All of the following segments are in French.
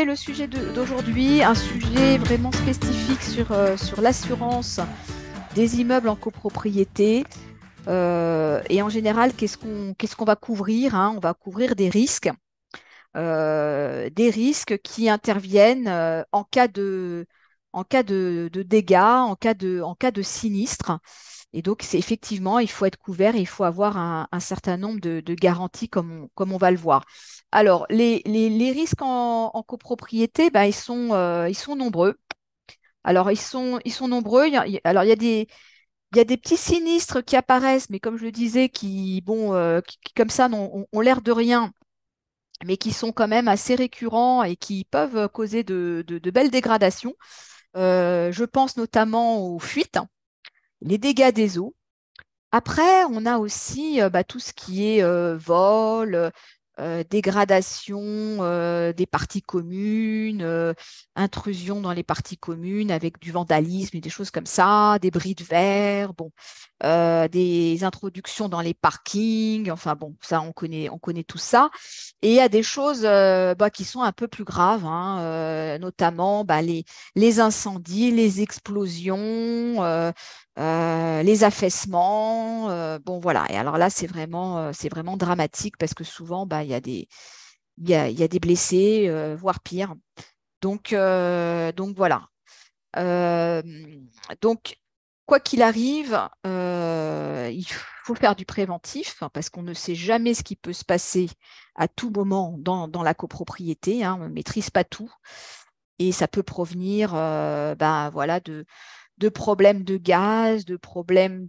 Le sujet d'aujourd'hui, un sujet vraiment spécifique sur l'assurance des immeubles en copropriété. Et en général, qu'est-ce qu'on va couvrir, hein? On va couvrir des risques qui interviennent en cas de dégâts, en cas de sinistre. Et donc, c'est effectivement, il faut être couvert et il faut avoir un certain nombre de garanties comme on va le voir. Alors, les risques en copropriété, ben, ils sont nombreux. Alors, ils sont nombreux. Alors, il y a des petits sinistres qui apparaissent, mais comme je le disais, qui, comme ça, ont l'air de rien, mais qui sont quand même assez récurrents et qui peuvent causer de belles dégradations. Je pense notamment aux fuites, les dégâts des eaux. Après, on a aussi tout ce qui est vol, dégradation des parties communes, intrusion dans les parties communes avec du vandalisme et des choses comme ça, des bris de verre, bon, des introductions dans les parkings, enfin bon, ça on connaît tout ça. Et il y a des choses qui sont un peu plus graves, hein, notamment les incendies, les explosions. Les affaissements, bon voilà. Et alors là, c'est vraiment dramatique parce que souvent, il y a des blessés, voire pire. Donc voilà. Euh, donc, quoi qu'il arrive, il faut faire du préventif, hein, parce qu'on ne sait jamais ce qui peut se passer à tout moment dans la copropriété, hein. On ne maîtrise pas tout et ça peut provenir voilà, de problèmes de gaz, de problèmes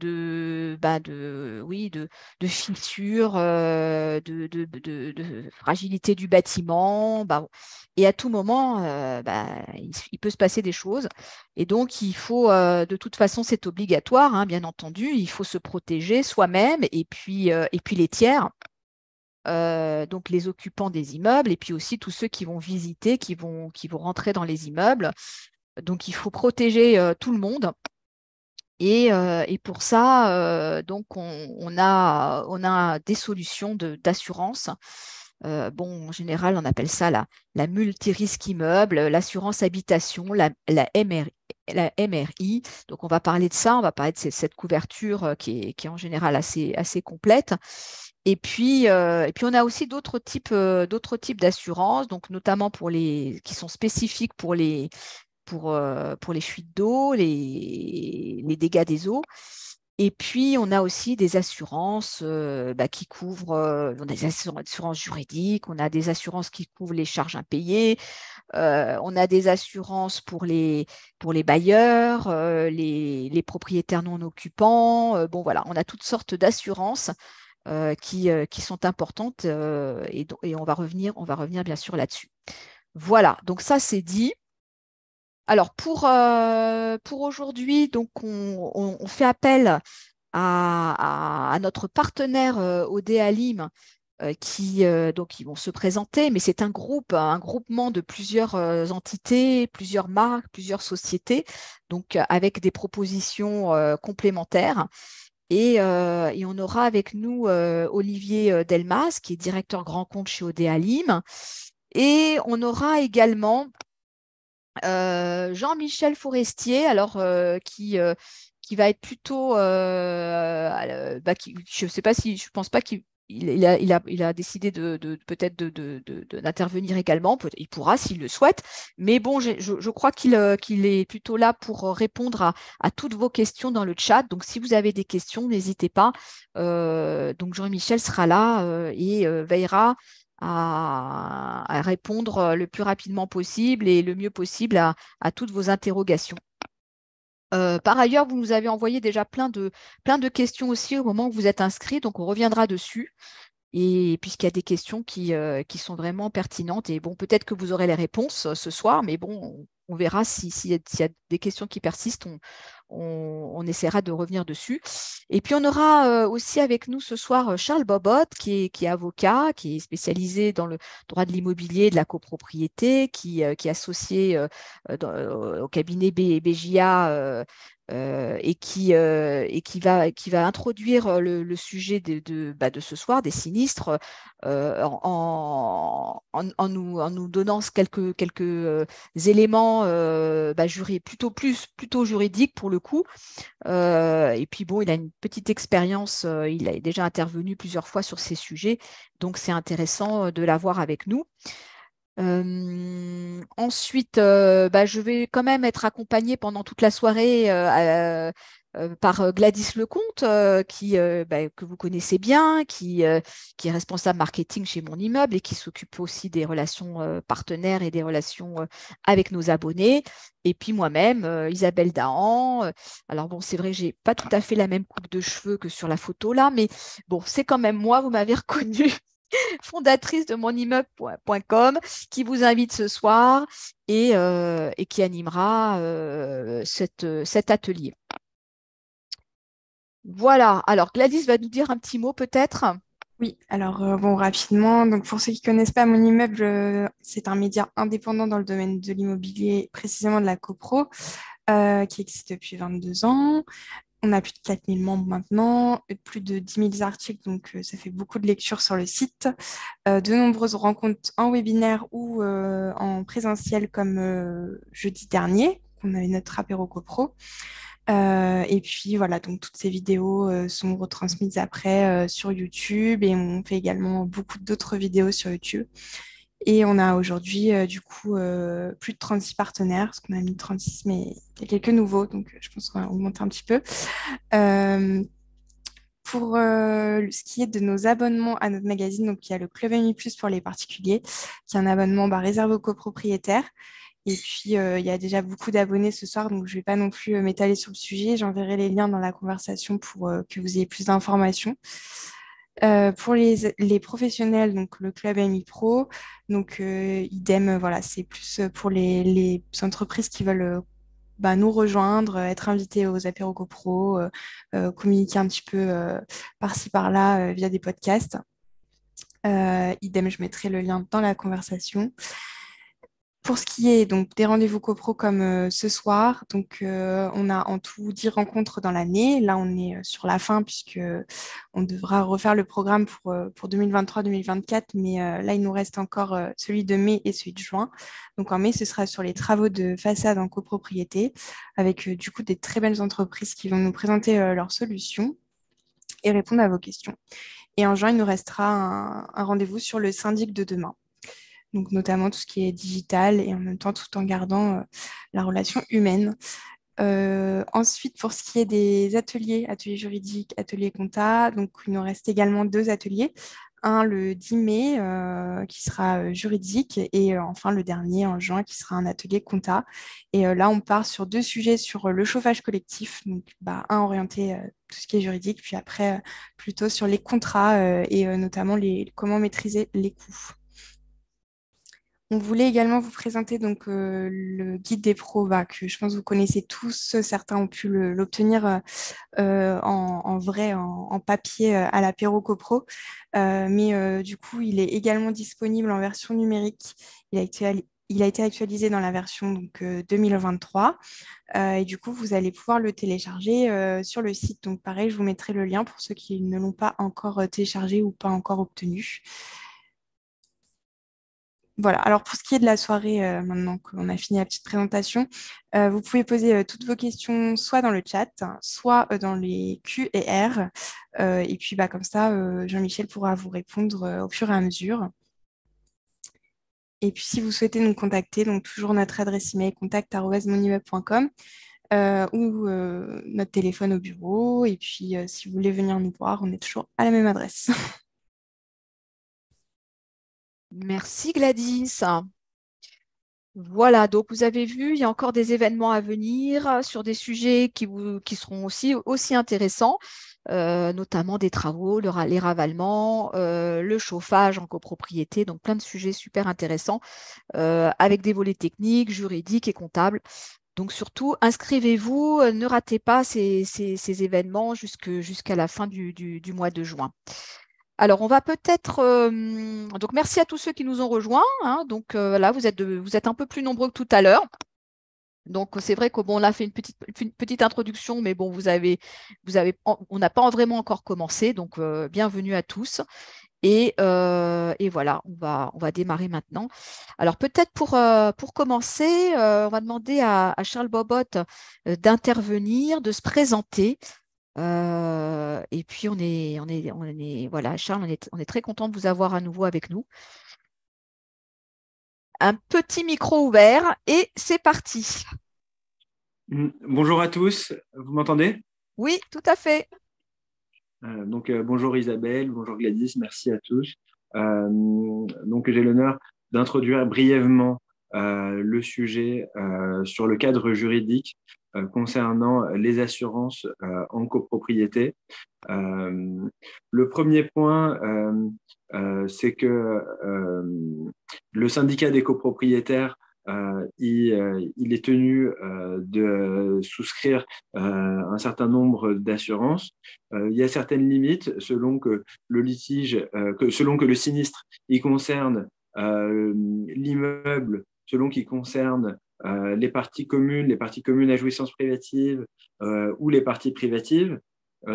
oui, de fissures, de fragilité du bâtiment. Et à tout moment, il peut se passer des choses. Et donc, il faut, de toute façon, c'est obligatoire, hein, bien entendu, il faut se protéger soi-même et puis les tiers. Donc les occupants des immeubles et puis aussi tous ceux qui vont visiter, qui vont rentrer dans les immeubles. Donc il faut protéger tout le monde. Et pour ça, donc on a des solutions d'assurance. Bon, en général, on appelle ça la multirisque immeuble, l'assurance habitation, la MRI. Donc, on va parler de ça, on va parler de cette couverture qui est en général assez complète. Et puis, on a aussi d'autres types d'assurances, donc notamment qui sont spécifiques pour les fuites d'eau, les dégâts des eaux. Et puis, on a aussi des assurances qui couvrent, on a des assurances juridiques, on a des assurances qui couvrent les charges impayées, on a des assurances pour les bailleurs, les propriétaires non occupants. Bon, voilà, on a toutes sortes d'assurances qui sont importantes et on va revenir bien sûr là-dessus. Voilà, donc ça c'est dit. Alors pour aujourd'hui, donc on fait appel à notre partenaire OD Alim donc ils vont se présenter, mais c'est un groupement de plusieurs entités, plusieurs marques, plusieurs sociétés, donc avec des propositions complémentaires. Et on aura avec nous Olivier Delmas, qui est directeur grand compte chez OD Alim. Et on aura également Jean-Michel Forestier, alors qui va être plutôt, je ne sais pas si, je pense pas qu'il a décidé peut-être d'intervenir également. Il pourra s'il le souhaite, mais bon, je crois qu'il est plutôt là pour répondre à toutes vos questions dans le chat. Donc, si vous avez des questions, n'hésitez pas. Donc, Jean-Michel sera là et veillera à répondre le plus rapidement possible et le mieux possible à toutes vos interrogations. Par ailleurs, vous nous avez envoyé déjà plein de questions aussi au moment où vous êtes inscrit, donc on reviendra dessus. Et puisqu'il y a des questions qui sont vraiment pertinentes, et bon, peut-être que vous aurez les réponses ce soir, mais bon, on verra s'il y a des questions qui persistent, on essaiera de revenir dessus. Et puis on aura aussi avec nous ce soir Charles Bobot, qui est avocat, qui est spécialisé dans le droit de l'immobilier et de la copropriété, qui est associé au cabinet BJA qui va introduire le sujet de ce soir, des sinistres, en nous donnant quelques éléments plutôt juridiques pour le coup. Et puis bon, il a une petite expérience, il a déjà intervenu plusieurs fois sur ces sujets, donc c'est intéressant de l'avoir avec nous. Ensuite, je vais quand même être accompagnée pendant toute la soirée par Gladys Lecomte, que vous connaissez bien, qui est responsable marketing chez mon immeuble et qui s'occupe aussi des relations partenaires et des relations avec nos abonnés. Et puis moi-même, Isabelle Dahan. Alors bon, c'est vrai, j'ai pas tout à fait la même coupe de cheveux que sur la photo là, mais bon, c'est quand même moi, vous m'avez reconnue. Fondatrice de monimmeuble.com, qui vous invite ce soir et qui animera cet atelier. Voilà, alors Gladys va nous dire un petit mot peut-être. Oui, alors bon, rapidement, donc pour ceux qui ne connaissent pas mon immeuble, c'est un média indépendant dans le domaine de l'immobilier, précisément de la copro, qui existe depuis 22 ans. On a plus de 4000 membres maintenant, et plus de 10 000 articles, donc ça fait beaucoup de lectures sur le site. De nombreuses rencontres en webinaire ou en présentiel comme jeudi dernier, on avait notre apéro copro. Et puis voilà, donc toutes ces vidéos sont retransmises après sur YouTube et on fait également beaucoup d'autres vidéos sur YouTube. Et on a aujourd'hui du coup plus de 36 partenaires, parce qu'on a mis 36, mais il y a quelques nouveaux, donc je pense qu'on va augmenter un petit peu. Euh, pour ce qui est de nos abonnements à notre magazine, donc il y a le Club Ami Plus pour les particuliers, qui est un abonnement réservé aux copropriétaires. Et puis, il y a déjà beaucoup d'abonnés ce soir, donc je ne vais pas non plus m'étaler sur le sujet. J'enverrai les liens dans la conversation pour que vous ayez plus d'informations. Pour les professionnels, donc le club AMI Pro, donc idem, voilà, c'est plus pour les entreprises qui veulent nous rejoindre, être invités aux apéros copro, communiquer un petit peu par-ci par-là via des podcasts. Idem, je mettrai le lien dans la conversation. Pour ce qui est donc des rendez-vous copro comme ce soir, donc on a en tout 10 rencontres dans l'année. Là, on est sur la fin puisque on devra refaire le programme pour 2023-2024, mais là, il nous reste encore celui de mai et celui de juin. Donc en mai, ce sera sur les travaux de façade en copropriété, avec du coup des très belles entreprises qui vont nous présenter leurs solutions et répondre à vos questions. Et en juin, il nous restera un rendez-vous sur le syndic de demain, donc notamment tout ce qui est digital et en même temps tout en gardant la relation humaine. Ensuite, pour ce qui est des ateliers, ateliers juridiques, ateliers compta, donc il nous reste également deux ateliers. Un le 10 mai qui sera juridique et enfin le dernier en juin qui sera un atelier compta. Et là, on part sur deux sujets sur le chauffage collectif, donc un orienté tout ce qui est juridique, puis après plutôt sur les contrats et notamment comment maîtriser les coûts. On voulait également vous présenter donc le guide des pros que je pense que vous connaissez tous. Certains ont pu l'obtenir en vrai, en papier à l'apéro copro. Mais du coup, il est également disponible en version numérique. Il a été actualisé dans la version donc, 2023. Et du coup, vous allez pouvoir le télécharger sur le site. Donc pareil, je vous mettrai le lien pour ceux qui ne l'ont pas encore téléchargé ou pas encore obtenu. Voilà, alors pour ce qui est de la soirée, maintenant qu'on a fini la petite présentation, vous pouvez poser toutes vos questions soit dans le chat, hein, soit dans les Q et R. Et puis comme ça, Jean-Michel pourra vous répondre au fur et à mesure. Et puis si vous souhaitez nous contacter, donc toujours notre adresse email contact@monimmeuble.com ou notre téléphone au bureau. Et puis si vous voulez venir nous voir, on est toujours à la même adresse. Merci Gladys. Voilà, donc vous avez vu, il y a encore des événements à venir sur des sujets qui seront aussi intéressants, notamment des travaux, les ravalements, le chauffage en copropriété, donc plein de sujets super intéressants avec des volets techniques, juridiques et comptables. Donc surtout, inscrivez-vous, ne ratez pas ces événements jusqu'à la fin du mois de juin. Alors, on va peut-être. Donc, merci à tous ceux qui nous ont rejoints, hein. Donc, là, vous êtes un peu plus nombreux que tout à l'heure. Donc, c'est vrai que bon, on a fait une petite introduction, mais bon, on n'a pas vraiment encore commencé. Donc, bienvenue à tous. Et voilà, on va démarrer maintenant. Alors, peut-être pour commencer, on va demander à Charles Bobot d'intervenir, de se présenter. Et puis, voilà, Charles, on est très content de vous avoir à nouveau avec nous. Un petit micro ouvert et c'est parti. Bonjour à tous, vous m'entendez? Oui, tout à fait. Bonjour Isabelle, bonjour Gladys, merci à tous. Donc j'ai l'honneur d'introduire brièvement le sujet sur le cadre juridique concernant les assurances en copropriété. Le premier point, c'est que le syndicat des copropriétaires il est tenu de souscrire un certain nombre d'assurances. Il y a certaines limites selon que le litige, selon que le sinistre il concerne l'immeuble, selon qu'il concerne les parties communes à jouissance privative ou les parties privatives,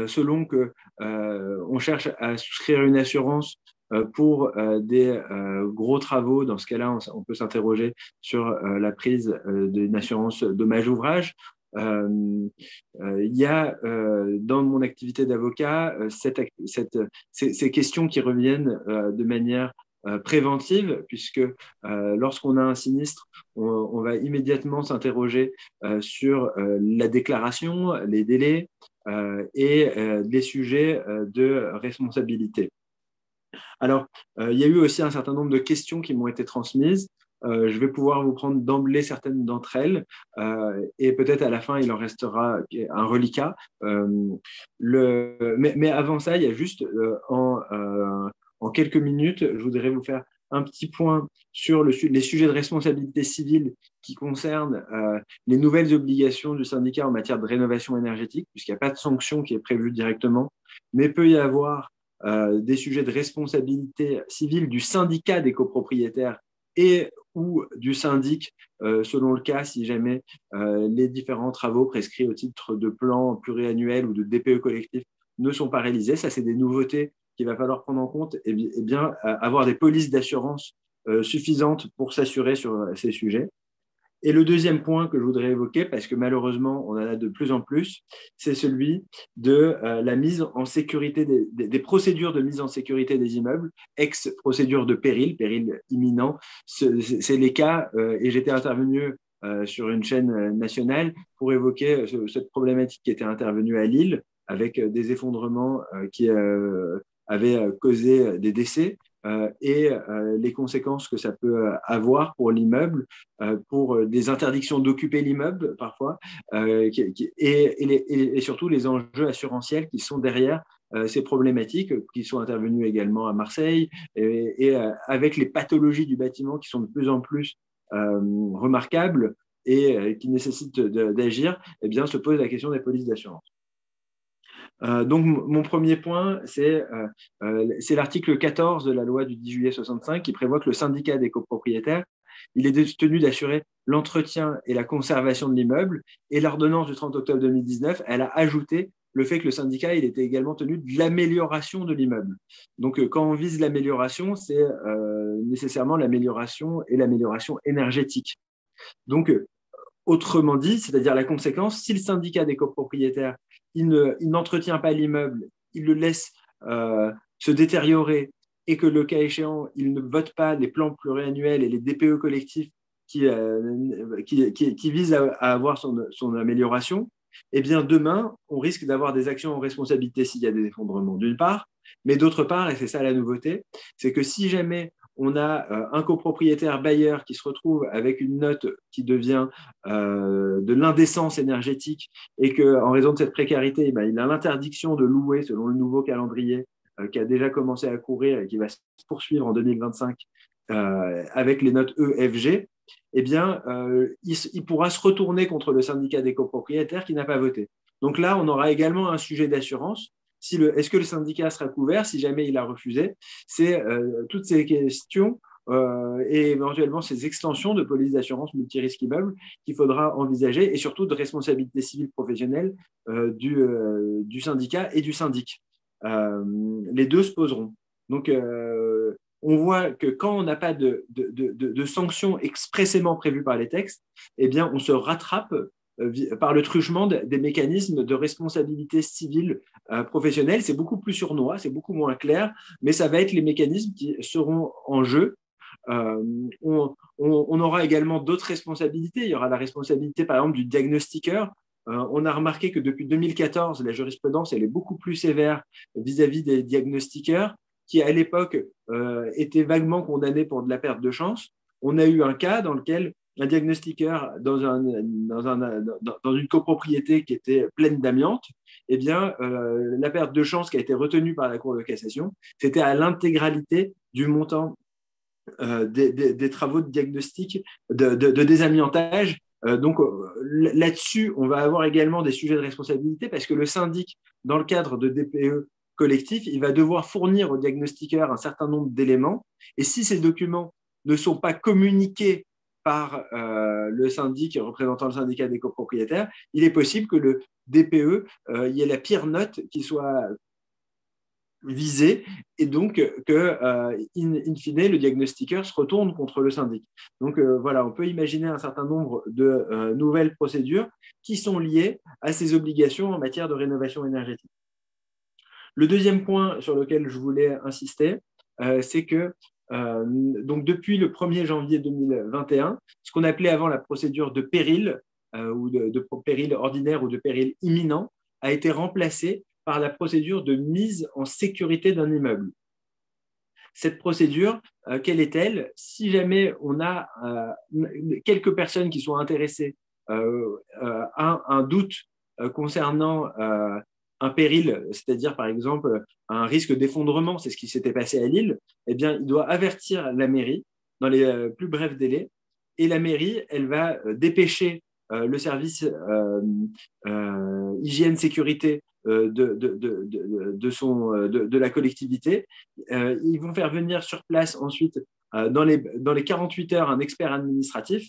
selon que on cherche à souscrire une assurance pour des gros travaux. Dans ce cas-là, on peut s'interroger sur la prise d'une assurance dommage ouvrage. Il y a dans mon activité d'avocat ces questions qui reviennent de manière préventive, puisque lorsqu'on a un sinistre, on va immédiatement s'interroger sur la déclaration, les délais et les sujets de responsabilité. Alors, il y a eu aussi un certain nombre de questions qui m'ont été transmises. Je vais pouvoir vous prendre d'emblée certaines d'entre elles et peut-être à la fin, il en restera un reliquat. Mais avant ça, il y a juste en quelques minutes, je voudrais vous faire un petit point sur les sujets de responsabilité civile qui concernent les nouvelles obligations du syndicat en matière de rénovation énergétique, puisqu'il n'y a pas de sanction qui est prévue directement, mais peut y avoir des sujets de responsabilité civile du syndicat des copropriétaires et ou du syndic, selon le cas, si jamais les différents travaux prescrits au titre de plan pluriannuel ou de DPE collectif ne sont pas réalisés. Ça, c'est des nouveautés qu'il va falloir prendre en compte et bien avoir des polices d'assurance suffisantes pour s'assurer sur ces sujets. Et le deuxième point que je voudrais évoquer, parce que malheureusement, on en a de plus en plus, c'est celui de la mise en sécurité des procédures de mise en sécurité des immeubles, ex-procédure de péril imminent. C'est les cas, et j'étais intervenu sur une chaîne nationale pour évoquer cette problématique qui était intervenue à Lille, avec des effondrements qui avaient causé des décès. Et les conséquences que ça peut avoir pour l'immeuble, pour des interdictions d'occuper l'immeuble parfois, et surtout les enjeux assurantiels qui sont derrière ces problématiques, qui sont intervenues également à Marseille, et avec les pathologies du bâtiment qui sont de plus en plus remarquables et qui nécessitent d'agir, eh bien, se pose la question des polices d'assurance. Donc, mon premier point, c'est l'article 14 de la loi du 10 juillet 65 qui prévoit que le syndicat des copropriétaires, il est tenu d'assurer l'entretien et la conservation de l'immeuble. Et l'ordonnance du 30 octobre 2019, elle a ajouté le fait que le syndicat, il était également tenu de l'amélioration de l'immeuble. Donc, quand on vise l'amélioration, c'est nécessairement l'amélioration et l'amélioration énergétique. Donc, autrement dit, c'est-à-dire la conséquence, si le syndicat des copropriétaires il n'entretient pas l'immeuble, il le laisse se détériorer et que le cas échéant, il ne vote pas les plans pluriannuels et les DPE collectifs qui visent à avoir son amélioration, eh bien demain, on risque d'avoir des actions en responsabilité s'il y a des effondrements d'une part, mais d'autre part, et c'est ça la nouveauté, c'est que si jamais on a un copropriétaire bailleur qui se retrouve avec une note qui devient de l'indécence énergétique et qu'en raison de cette précarité, eh ben, il a l'interdiction de louer selon le nouveau calendrier qui a déjà commencé à courir et qui va se poursuivre en 2025 avec les notes EFG, eh bien, il pourra se retourner contre le syndicat des copropriétaires qui n'a pas voté. Donc là, on aura également un sujet d'assurance. Est-ce que le syndicat sera couvert si jamais il a refusé? C'est toutes ces questions et éventuellement ces extensions de police d'assurance multirisque immeuble qu'il faudra envisager, et surtout de responsabilité civile professionnelle du syndicat et du syndic. Les deux se poseront. Donc, on voit que quand on n'a pas de sanctions expressément prévues par les textes, eh bien, on se rattrape par le truchement des mécanismes de responsabilité civile professionnelle. C'est beaucoup plus sournois, c'est beaucoup moins clair, mais ça va être les mécanismes qui seront en jeu. On aura également d'autres responsabilités. Il y aura la responsabilité, par exemple, du diagnostiqueur. On a remarqué que depuis 2014, la jurisprudence elle est beaucoup plus sévère vis-à-vis des diagnostiqueurs qui, à l'époque, étaient vaguement condamnés pour de la perte de chance. On a eu un cas dans lequel un diagnostiqueur dans une copropriété qui était pleine d'amiante, eh bien, la perte de chance qui a été retenue par la Cour de cassation, c'était à l'intégralité du montant des travaux de diagnostic, de désamiantage. Donc là-dessus, on va avoir également des sujets de responsabilité parce que le syndic, dans le cadre de DPE collectif, il va devoir fournir au diagnostiqueur un certain nombre d'éléments. Et si ces documents ne sont pas communiqués par le syndic représentant le syndicat des copropriétaires, il est possible que le DPE, il y ait la pire note qui soit visée et donc que, in fine, le diagnostiqueur se retourne contre le syndic. Donc voilà, on peut imaginer un certain nombre de nouvelles procédures qui sont liées à ces obligations en matière de rénovation énergétique. Le deuxième point sur lequel je voulais insister, c'est que donc depuis le 1er janvier 2021, ce qu'on appelait avant la procédure de péril, ou de péril ordinaire ou de péril imminent, a été remplacé par la procédure de mise en sécurité d'un immeuble. Cette procédure, quelle est-elle? Si jamais on a quelques personnes qui sont intéressées à un doute concernant un péril, c'est-à-dire par exemple un risque d'effondrement, c'est ce qui s'était passé à Lille, eh bien, il doit avertir la mairie dans les plus brefs délais, et la mairie, elle va dépêcher le service hygiène-sécurité de la collectivité. Ils vont faire venir sur place ensuite, dans les 48 heures, un expert administratif.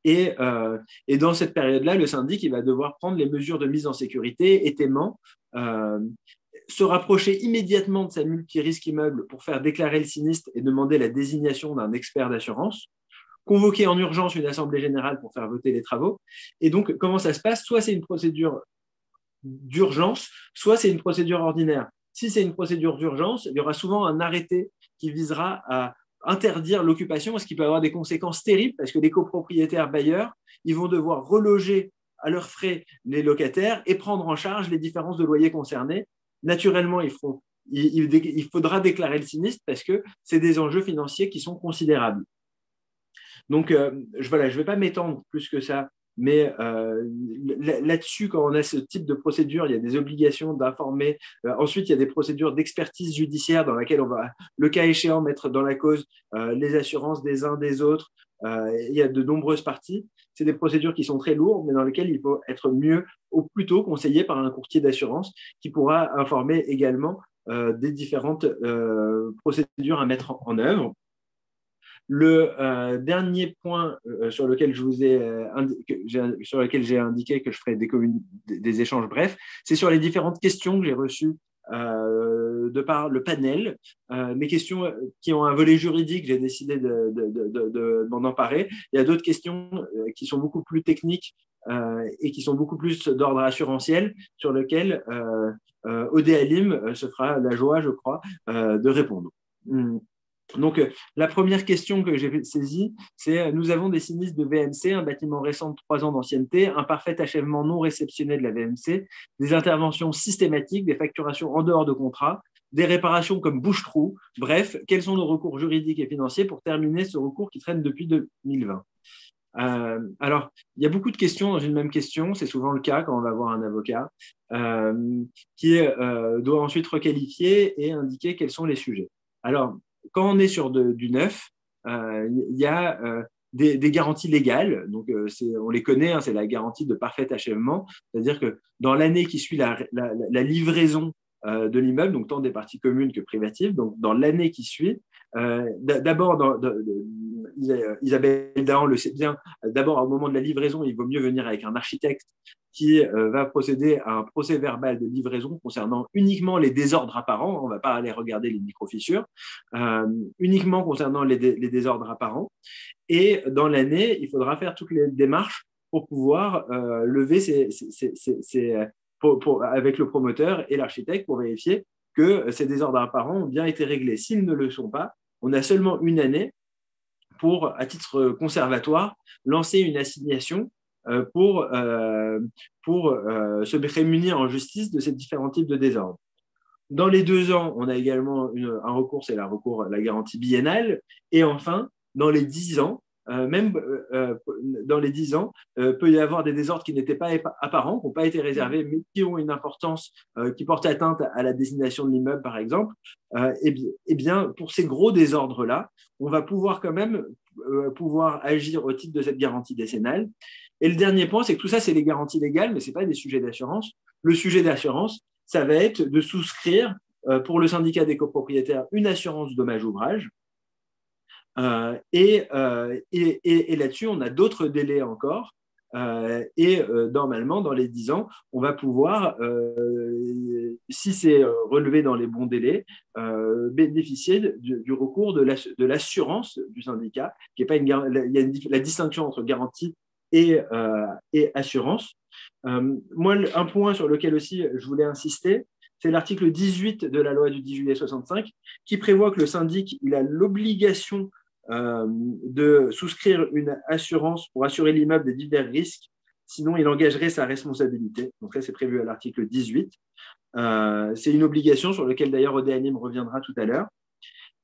Et dans cette période-là, le syndic il va devoir prendre les mesures de mise en sécurité, étaiement, se rapprocher immédiatement de sa multirisque immeuble pour faire déclarer le sinistre et demander la désignation d'un expert d'assurance, convoquer en urgence une assemblée générale pour faire voter les travaux. Et donc, comment ça se passe? Soit c'est une procédure d'urgence, soit c'est une procédure ordinaire. Si c'est une procédure d'urgence, il y aura souvent un arrêté qui visera à interdire l'occupation, ce qui peut avoir des conséquences terribles parce que les copropriétaires bailleurs, ils vont devoir reloger à leurs frais les locataires et prendre en charge les différences de loyer concernés. Naturellement, il faudra déclarer le sinistre parce que c'est des enjeux financiers qui sont considérables. Donc, je ne vais pas m'étendre plus que ça, mais là-dessus, quand on a ce type de procédure, il y a des obligations d'informer. Ensuite, il y a des procédures d'expertise judiciaire dans laquelle on va, le cas échéant, mettre dans la cause les assurances des uns des autres. Il y a de nombreuses parties. C'est des procédures qui sont très lourdes, mais dans lesquelles il faut être mieux ou plutôt conseillé par un courtier d'assurance qui pourra informer également des différentes procédures à mettre en œuvre. Le dernier point sur lequel j'ai indiqué que je ferai des échanges brefs, c'est sur les différentes questions que j'ai reçues de par le panel. Mes questions qui ont un volet juridique, j'ai décidé de m'en emparer. Il y a d'autres questions qui sont beaucoup plus techniques et qui sont beaucoup plus d'ordre assurantiel, sur lesquelles Odé Halim se fera la joie, je crois, de répondre. Donc, la première question que j'ai saisie, c'est nous avons des sinistres de VMC, un bâtiment récent de 3 ans d'ancienneté, un parfait achèvement non réceptionné de la VMC, des interventions systématiques, des facturations en dehors de contrat, des réparations comme bouche-trou. Bref, quels sont nos recours juridiques et financiers pour terminer ce recours qui traîne depuis 2020? Alors, il y a beaucoup de questions dans une même question, c'est souvent le cas quand on va voir un avocat, qui doit ensuite requalifier et indiquer quels sont les sujets. Alors, quand on est sur du neuf, il y a des garanties légales. Donc, on les connaît, hein, c'est la garantie de parfait achèvement. C'est-à-dire que dans l'année qui suit la livraison de l'immeuble, donc tant des parties communes que privatives, donc dans l'année qui suit, D'abord, Isabelle Dahan le sait bien, d'abord au moment de la livraison, il vaut mieux venir avec un architecte qui va procéder à un procès verbal de livraison concernant uniquement les désordres apparents. On ne va pas aller regarder les micro-fissures, uniquement concernant les désordres apparents. Et dans l'année, il faudra faire toutes les démarches pour pouvoir lever avec le promoteur et l'architecte pour vérifier que ces désordres apparents ont bien été réglés. S'ils ne le sont pas, on a seulement une année pour, à titre conservatoire, lancer une assignation pour se prémunir en justice de ces différents types de désordres. Dans les 2 ans, on a également un recours, c'est la garantie biennale. Et enfin, dans les 10 ans, dans les 10 ans, peut y avoir des désordres qui n'étaient pas apparents, qui n'ont pas été réservés, mais qui ont une importance qui porte atteinte à la désignation de l'immeuble, par exemple. Eh bien, pour ces gros désordres-là, on va pouvoir quand même agir au titre de cette garantie décennale. Et le dernier point, c'est que tout ça, c'est les garanties légales, mais ce n'est pas des sujets d'assurance. Le sujet d'assurance, ça va être de souscrire pour le syndicat des copropriétaires une assurance dommage-ouvrage. Et là-dessus, on a d'autres délais encore. Normalement, dans les 10 ans, on va pouvoir, si c'est relevé dans les bons délais, bénéficier du recours de l'assurance du syndicat, qui est pas il y a la distinction entre garantie et assurance. Moi, un point sur lequel aussi je voulais insister, c'est l'article 18 de la loi du 10 juillet 65 qui prévoit que le syndic il a l'obligation de souscrire une assurance pour assurer l'immeuble des divers risques, sinon il engagerait sa responsabilité. Donc ça, c'est prévu à l'article 18. C'est une obligation sur laquelle d'ailleurs Odéalim reviendra tout à l'heure.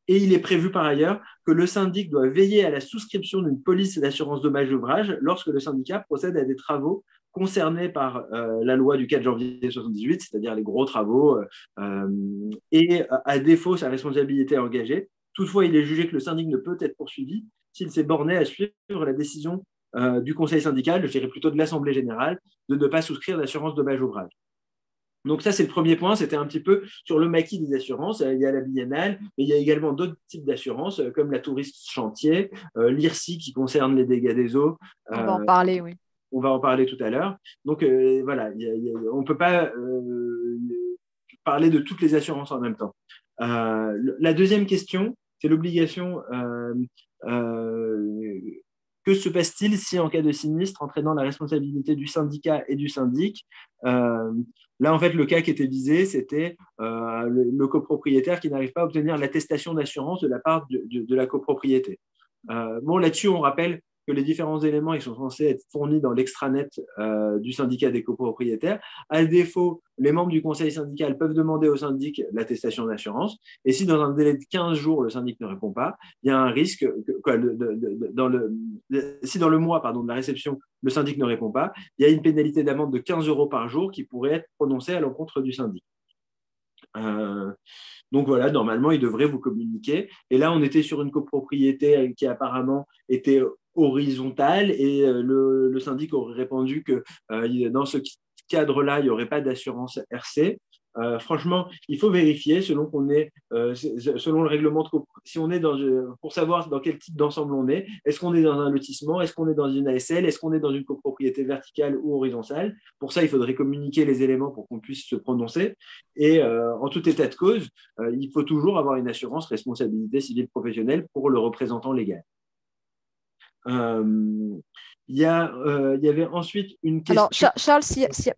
Et il est prévu par ailleurs que le syndic doit veiller à la souscription d'une police d'assurance dommage-ouvrage lorsque le syndicat procède à des travaux concernés par la loi du 4 janvier 1978, c'est-à-dire les gros travaux, et à défaut, sa responsabilité est engagée. Toutefois, il est jugé que le syndic ne peut être poursuivi s'il s'est borné à suivre la décision du conseil syndical, je dirais plutôt de l'Assemblée générale, de ne pas souscrire d'assurance dommage-ouvrage. Donc ça, c'est le premier point, c'était un petit peu sur le maquis des assurances. Il y a la biennale, mais il y a également d'autres types d'assurances, comme la touriste chantier, l'IRSI qui concerne les dégâts des eaux. On va en parler, oui. On va en parler tout à l'heure. Donc voilà, on ne peut pas parler de toutes les assurances en même temps. La deuxième question, c'est l'obligation. Que se passe-t-il si, en cas de sinistre entraînant la responsabilité du syndicat et du syndic, là, en fait, le cas qui était visé, c'était le copropriétaire qui n'arrive pas à obtenir l'attestation d'assurance de la part de la copropriété. Bon, là-dessus, on rappelle que les différents éléments ils sont censés être fournis dans l'extranet du syndicat des copropriétaires. À défaut, les membres du conseil syndical peuvent demander au syndic l'attestation d'assurance. Et si dans un délai de 15 jours, le syndic ne répond pas, il y a un risque si dans le mois de la réception, le syndic ne répond pas, il y a une pénalité d'amende de 15 € par jour qui pourrait être prononcée à l'encontre du syndic. Donc voilà, normalement, il devrait vous communiquer. Et là, on était sur une copropriété qui apparemment était horizontale et le syndic aurait répondu que dans ce cadre-là, il n'y aurait pas d'assurance RC. Franchement, il faut vérifier selon le règlement si on est pour savoir dans quel type d'ensemble on est. Est-ce qu'on est dans un lotissement? Est-ce qu'on est dans une ASL? Est-ce qu'on est dans une copropriété verticale ou horizontale? Pour ça, il faudrait communiquer les éléments pour qu'on puisse se prononcer. Et en tout état de cause, il faut toujours avoir une assurance responsabilité civile professionnelle pour le représentant légal. Il y avait ensuite une question. Alors, Charles,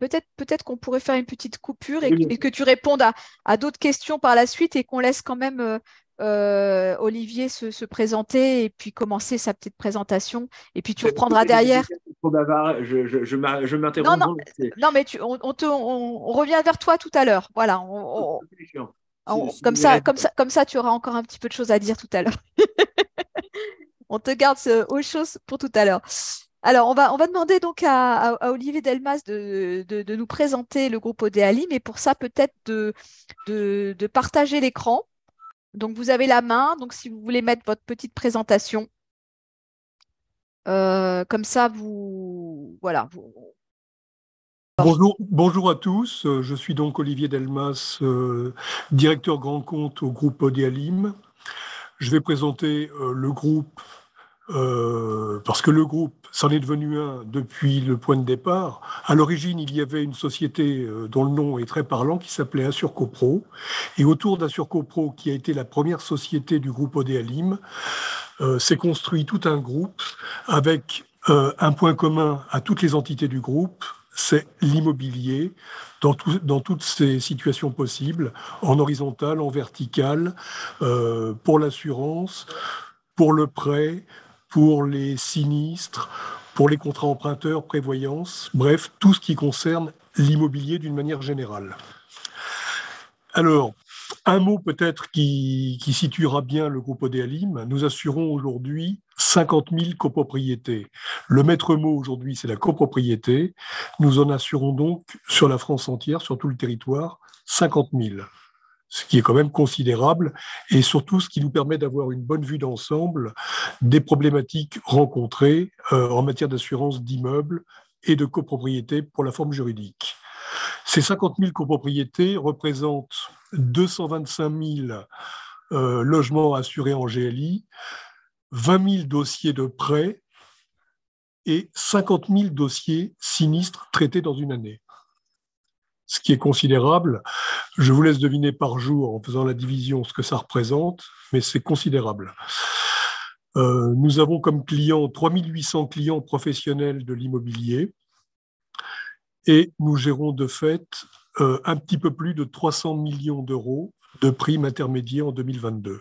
peut-être qu'on pourrait faire une petite coupure et que tu répondes à d'autres questions par la suite et qu'on laisse quand même Olivier se présenter et puis commencer sa petite présentation. Et puis tu reprendras derrière. Trop bavard, je m'interromps. Non, mais on revient vers toi tout à l'heure. Voilà. Comme ça, tu auras encore un petit peu de choses à dire tout à l'heure. On te garde aux choses pour tout à l'heure. Alors, on va demander donc à Olivier Delmas de nous présenter le groupe Odéalim, mais pour ça, peut-être de partager l'écran. Donc, vous avez la main. Donc, si vous voulez mettre votre petite présentation, comme ça, voilà. Bonjour à tous. Je suis donc Olivier Delmas, directeur grand compte au groupe Odéalim. Je vais présenter le groupe, parce que le groupe, c'en est devenu un depuis le point de départ. À l'origine, il y avait une société dont le nom est très parlant, qui s'appelait Assurcopro. Et autour d'Assurcopro, qui a été la première société du groupe Odéalim, s'est construit tout un groupe avec un point commun à toutes les entités du groupe, c'est l'immobilier dans toutes ces situations possibles, en horizontal, en vertical, pour l'assurance, pour le prêt, pour les sinistres, pour les contrats emprunteurs, prévoyance, bref, tout ce qui concerne l'immobilier d'une manière générale. Alors, un mot peut-être qui situera bien le groupe Odéalim. Nous assurons aujourd'hui 50 000 copropriétés. Le maître mot aujourd'hui, c'est la copropriété. Nous en assurons donc sur la France entière, sur tout le territoire, 50 000. Ce qui est quand même considérable et surtout ce qui nous permet d'avoir une bonne vue d'ensemble des problématiques rencontrées en matière d'assurance d'immeubles et de copropriété pour la forme juridique. Ces 50 000 copropriétés représentent 225 000 logements assurés en GLI, 20 000 dossiers de prêt et 50 000 dossiers sinistres traités dans une année. Ce qui est considérable. Je vous laisse deviner par jour, en faisant la division, ce que ça représente, mais c'est considérable. Nous avons comme clients 3 800 clients professionnels de l'immobilier et nous gérons de fait un petit peu plus de 300 millions d'euros de primes intermédiaires en 2022.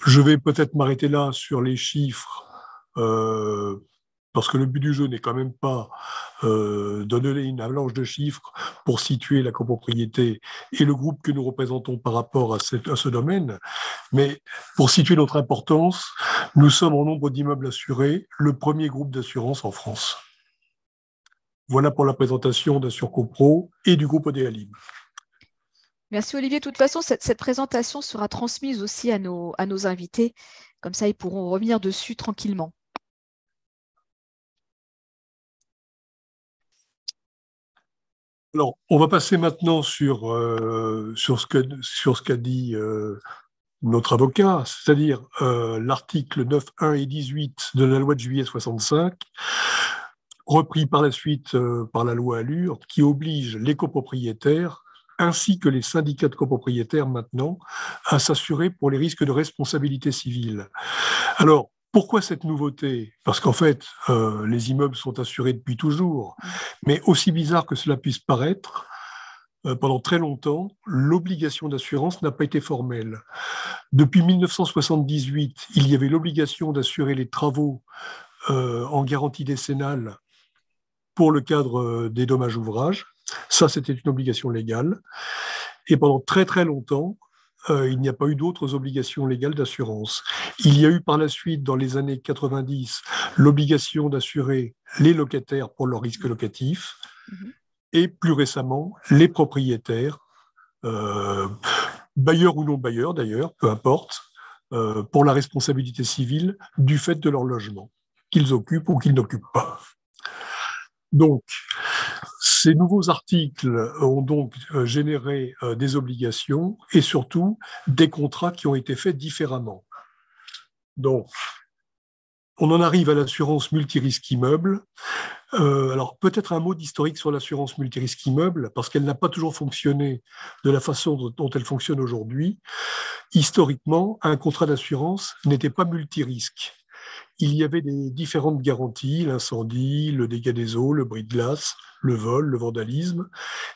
Je vais peut-être m'arrêter là sur les chiffres, parce que le but du jeu n'est quand même pas de donner une avalanche de chiffres pour situer la copropriété et le groupe que nous représentons par rapport à ce domaine, mais pour situer notre importance, nous sommes en nombre d'immeubles assurés le premier groupe d'assurance en France. Voilà pour la présentation d'Assurcopro et du groupe Odéalim. Merci Olivier. De toute façon, cette présentation sera transmise aussi à nos invités. Comme ça, ils pourront revenir dessus tranquillement. Alors, on va passer maintenant sur ce qu'a dit notre avocat, c'est-à-dire l'article 9.1 et 18 de la loi de juillet 65, repris par la suite par la loi Allure, qui oblige les copropriétaires ainsi que les syndicats de copropriétaires maintenant à s'assurer pour les risques de responsabilité civile. Alors, pourquoi cette nouveauté? Parce qu'en fait, les immeubles sont assurés depuis toujours, mais aussi bizarre que cela puisse paraître, pendant très longtemps, l'obligation d'assurance n'a pas été formelle. Depuis 1978, il y avait l'obligation d'assurer les travaux en garantie décennale pour le cadre des dommages ouvrages. Ça, c'était une obligation légale. Et pendant très très longtemps, il n'y a pas eu d'autres obligations légales d'assurance. Il y a eu par la suite, dans les années 90, l'obligation d'assurer les locataires pour leurs risques locatifs, et plus récemment, les propriétaires, bailleurs ou non bailleurs d'ailleurs, peu importe, pour la responsabilité civile du fait de leur logement, qu'ils occupent ou qu'ils n'occupent pas. Donc, ces nouveaux articles ont donc généré des obligations et surtout des contrats qui ont été faits différemment. Donc, on en arrive à l'assurance multirisque immeuble. Alors, peut-être un mot d'historique sur l'assurance multirisque immeuble, parce qu'elle n'a pas toujours fonctionné de la façon dont elle fonctionne aujourd'hui. Historiquement, un contrat d'assurance n'était pas multirisque. Il y avait des différentes garanties, l'incendie, le dégât des eaux, le bris de glace, le vol, le vandalisme,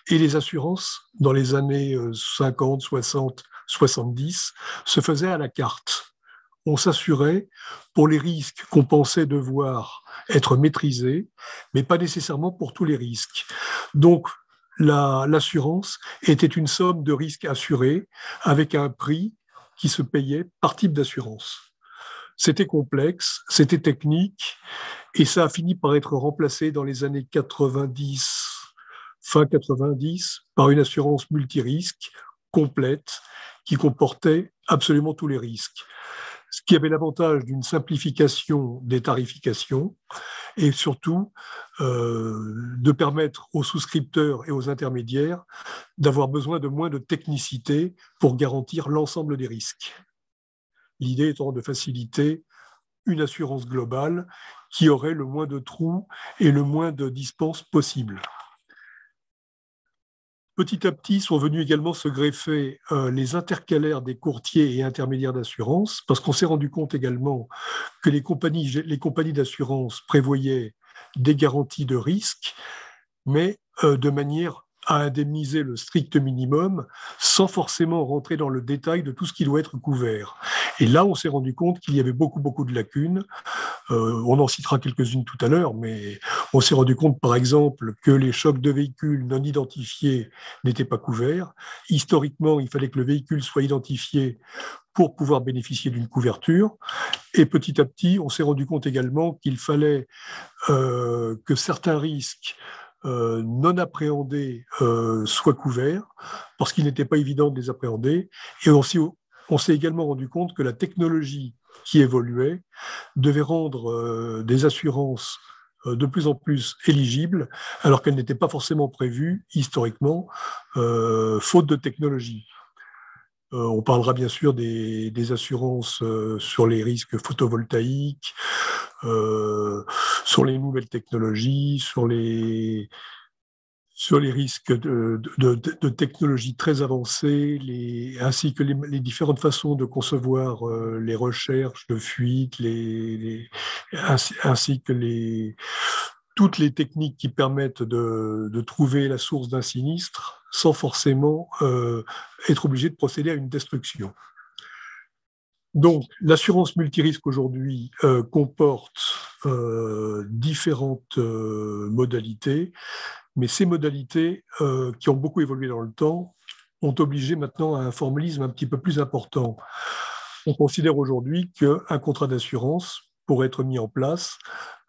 et les assurances, dans les années 50, 60, 70, se faisaient à la carte. On s'assurait pour les risques qu'on pensait devoir être maîtrisés, mais pas nécessairement pour tous les risques. Donc, l'assurance était une somme de risques assurés avec un prix qui se payait par type d'assurance. C'était complexe, c'était technique, et ça a fini par être remplacé dans les années 90, fin 90, par une assurance multirisque complète qui comportait absolument tous les risques. Ce qui avait l'avantage d'une simplification des tarifications et surtout de permettre aux souscripteurs et aux intermédiaires d'avoir besoin de moins de technicité pour garantir l'ensemble des risques. L'idée étant de faciliter une assurance globale qui aurait le moins de trous et le moins de dispenses possible. Petit à petit sont venus également se greffer les intercalaires des courtiers et intermédiaires d'assurance, parce qu'on s'est rendu compte également que les compagnies d'assurance prévoyaient des garanties de risque, mais de manière à indemniser le strict minimum sans forcément rentrer dans le détail de tout ce qui doit être couvert. Et là, on s'est rendu compte qu'il y avait beaucoup de lacunes. On en citera quelques-unes tout à l'heure, mais on s'est rendu compte, par exemple, que les chocs de véhicules non identifiés n'étaient pas couverts. Historiquement, il fallait que le véhicule soit identifié pour pouvoir bénéficier d'une couverture. Et petit à petit, on s'est rendu compte également qu'il fallait que certains risques non appréhendés soient couverts, parce qu'il n'était pas évident de les appréhender. Et aussi, on s'est également rendu compte que la technologie qui évoluait devait rendre des assurances de plus en plus éligibles, alors qu'elles n'étaient pas forcément prévues historiquement, faute de technologie. On parlera bien sûr des assurances sur les risques photovoltaïques, sur les nouvelles technologies, sur les risques de technologies très avancées, ainsi que les différentes façons de concevoir les recherches de fuite, ainsi que toutes les techniques qui permettent de trouver la source d'un sinistre sans forcément être obligé de procéder à une destruction. Donc, l'assurance multirisque aujourd'hui comporte différentes modalités, mais ces modalités, qui ont beaucoup évolué dans le temps, ont obligé maintenant à un formalisme un petit peu plus important. On considère aujourd'hui qu'un contrat d'assurance, pour être mis en place,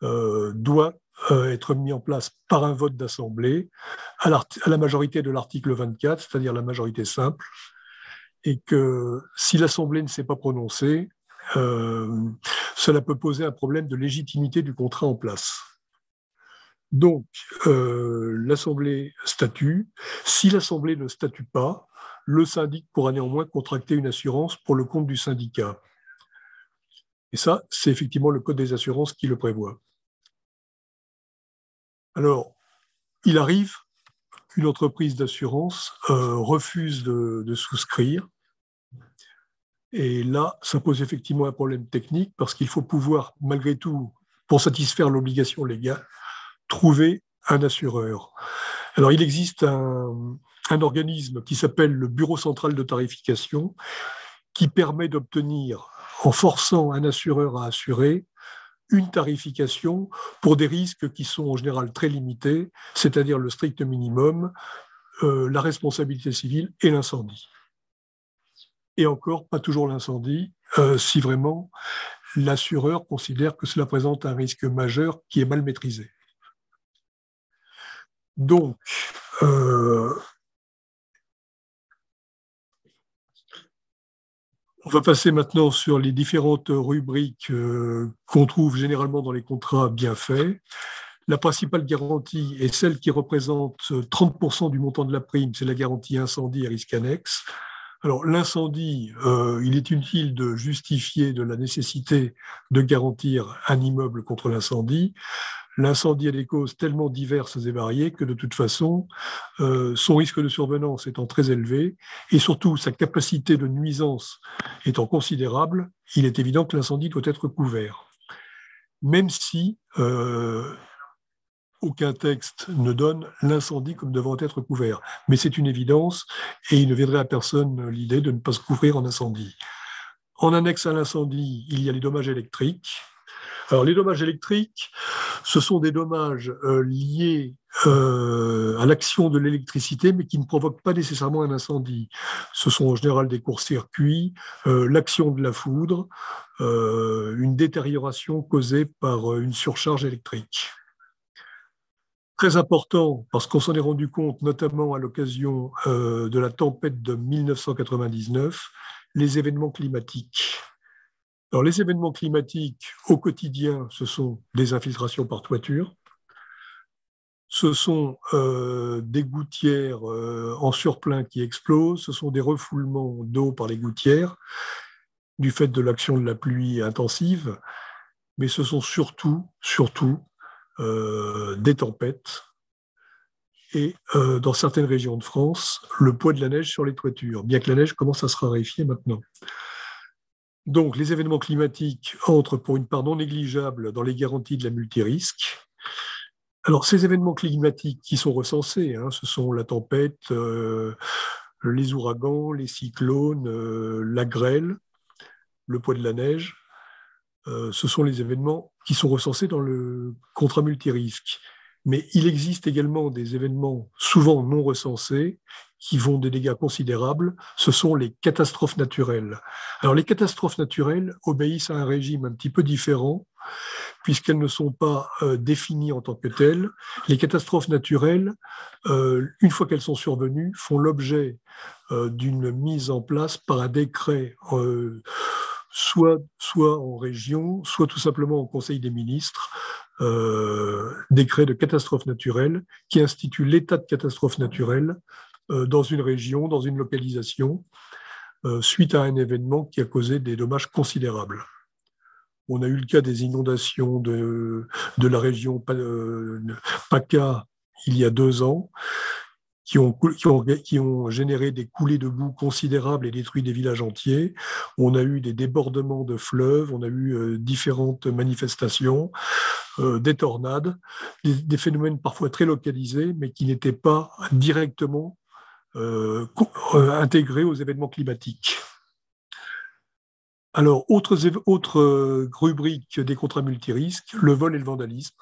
doit être mis en place par un vote d'assemblée à la majorité de l'article 24, c'est-à-dire la majorité simple, et que si l'assemblée ne s'est pas prononcée, cela peut poser un problème de légitimité du contrat en place. Donc, l'Assemblée statue. Si l'Assemblée ne statue pas, le syndic pourra néanmoins contracter une assurance pour le compte du syndicat. Et ça, c'est effectivement le Code des assurances qui le prévoit. Alors, il arrive qu'une entreprise d'assurance refuse de souscrire. Et là, ça pose effectivement un problème technique parce qu'il faut pouvoir, malgré tout, pour satisfaire l'obligation légale, trouver un assureur. Alors, il existe un organisme qui s'appelle le Bureau central de tarification qui permet d'obtenir, en forçant un assureur à assurer, une tarification pour des risques qui sont en général très limités, c'est-à-dire le strict minimum, la responsabilité civile et l'incendie. Et encore, pas toujours l'incendie, si vraiment l'assureur considère que cela présente un risque majeur qui est mal maîtrisé. Donc, on va passer maintenant sur les différentes rubriques qu'on trouve généralement dans les contrats bien faits. La principale garantie est celle qui représente 30% du montant de la prime, c'est la garantie incendie et risque annexe. Alors, l'incendie, il est utile de justifier de la nécessité de garantir un immeuble contre l'incendie. L'incendie a des causes tellement diverses et variées que de toute façon, son risque de survenance étant très élevé et surtout sa capacité de nuisance étant considérable, il est évident que l'incendie doit être couvert. Même si aucun texte ne donne l'incendie comme devant être couvert. Mais c'est une évidence et il ne viendrait à personne l'idée de ne pas se couvrir en incendie. En annexe à l'incendie, il y a les dommages électriques. Alors, les dommages électriques, ce sont des dommages liés à l'action de l'électricité, mais qui ne provoquent pas nécessairement un incendie. Ce sont en général des courts-circuits, l'action de la foudre, une détérioration causée par une surcharge électrique. Très important, parce qu'on s'en est rendu compte, notamment à l'occasion de la tempête de 1999, les événements climatiques. Alors, les événements climatiques, au quotidien, ce sont des infiltrations par toiture, ce sont des gouttières en surplein qui explosent, ce sont des refoulements d'eau par les gouttières, du fait de l'action de la pluie intensive, mais ce sont surtout des tempêtes et dans certaines régions de France, le poids de la neige sur les toitures, bien que la neige commence à se raréfier maintenant. Donc, les événements climatiques entrent pour une part non négligeable dans les garanties de la multirisque. Alors, ces événements climatiques qui sont recensés, ce sont la tempête, les ouragans, les cyclones, la grêle, le poids de la neige, ce sont les événements qui sont recensés dans le contrat multirisque. Mais il existe également des événements souvent non recensés qui vont des dégâts considérables. Ce sont les catastrophes naturelles. Alors les catastrophes naturelles obéissent à un régime un petit peu différent puisqu'elles ne sont pas définies en tant que telles. Les catastrophes naturelles, une fois qu'elles sont survenues, font l'objet d'une mise en place par un décret soit en région, soit tout simplement au Conseil des ministres, décret de catastrophe naturelle qui institue l'état de catastrophe naturelle dans une région, dans une localisation, suite à un événement qui a causé des dommages considérables. On a eu le cas des inondations de la région PACA il y a 2 ans, qui ont généré des coulées de boue considérables et détruit des villages entiers. On a eu des débordements de fleuves, on a eu différentes manifestations, des tornades, des phénomènes parfois très localisés, mais qui n'étaient pas directement intégrés aux événements climatiques. Alors, autre rubrique des contrats multirisques, le vol et le vandalisme.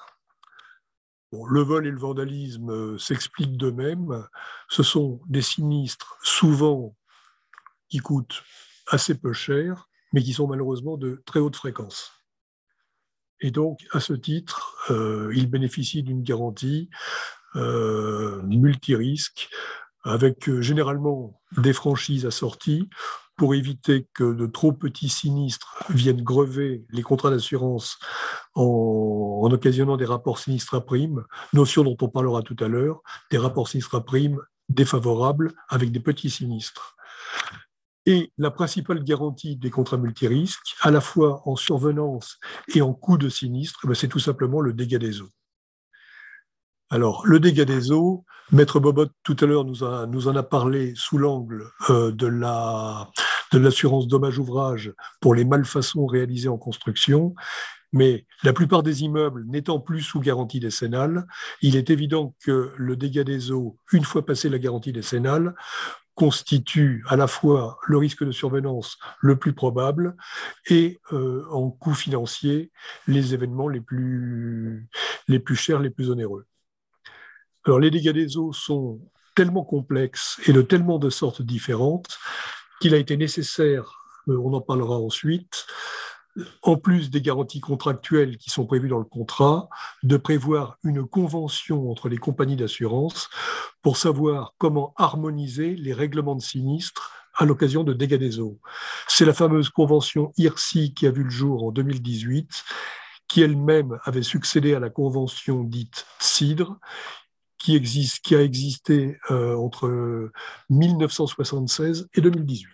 Bon, le vol et le vandalisme s'expliquent d'eux-mêmes. Ce sont des sinistres souvent qui coûtent assez peu cher, mais qui sont malheureusement de très haute fréquence. Et donc, à ce titre, ils bénéficient d'une garantie multirisque avec généralement des franchises assorties pour éviter que de trop petits sinistres viennent grever les contrats d'assurance en occasionnant des rapports sinistres à prime, notion dont on parlera tout à l'heure, des rapports sinistres à prime défavorables avec des petits sinistres. Et la principale garantie des contrats multirisques, à la fois en survenance et en coût de sinistre, c'est tout simplement le dégât des eaux. Alors, le dégât des eaux, Maître Bobot, tout à l'heure, nous en a parlé sous l'angle de l'assurance dommage-ouvrage pour les malfaçons réalisées en construction, mais la plupart des immeubles n'étant plus sous garantie décennale, il est évident que le dégât des eaux, une fois passé la garantie décennale, constitue à la fois le risque de survenance le plus probable et en coût financier les événements les plus chers, les plus onéreux. Alors, les dégâts des eaux sont tellement complexes et de tellement de sortes différentes qu'il a été nécessaire, on en parlera ensuite, en plus des garanties contractuelles qui sont prévues dans le contrat, de prévoir une convention entre les compagnies d'assurance pour savoir comment harmoniser les règlements de sinistres à l'occasion de dégâts des eaux. C'est la fameuse convention IRSI qui a vu le jour en 2018, qui elle-même avait succédé à la convention dite CIDRE, qui a existé entre 1976 et 2018.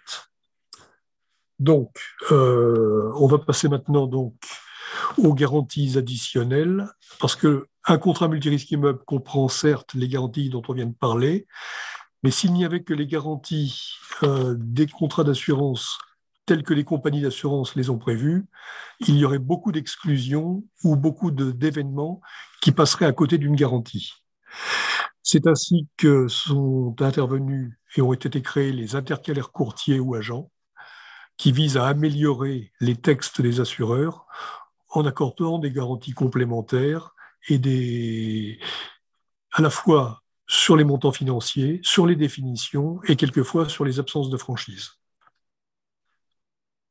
Donc, on va passer maintenant donc aux garanties additionnelles, parce qu'un contrat multirisque immeuble comprend certes les garanties dont on vient de parler, mais s'il n'y avait que les garanties des contrats d'assurance tels que les compagnies d'assurance les ont prévus, il y aurait beaucoup d'exclusions ou beaucoup d'événements qui passeraient à côté d'une garantie. C'est ainsi que sont intervenus et ont été créés les intercalaires courtiers ou agents qui visent à améliorer les textes des assureurs en accordant des garanties complémentaires et à la fois sur les montants financiers, sur les définitions et quelquefois sur les absences de franchise.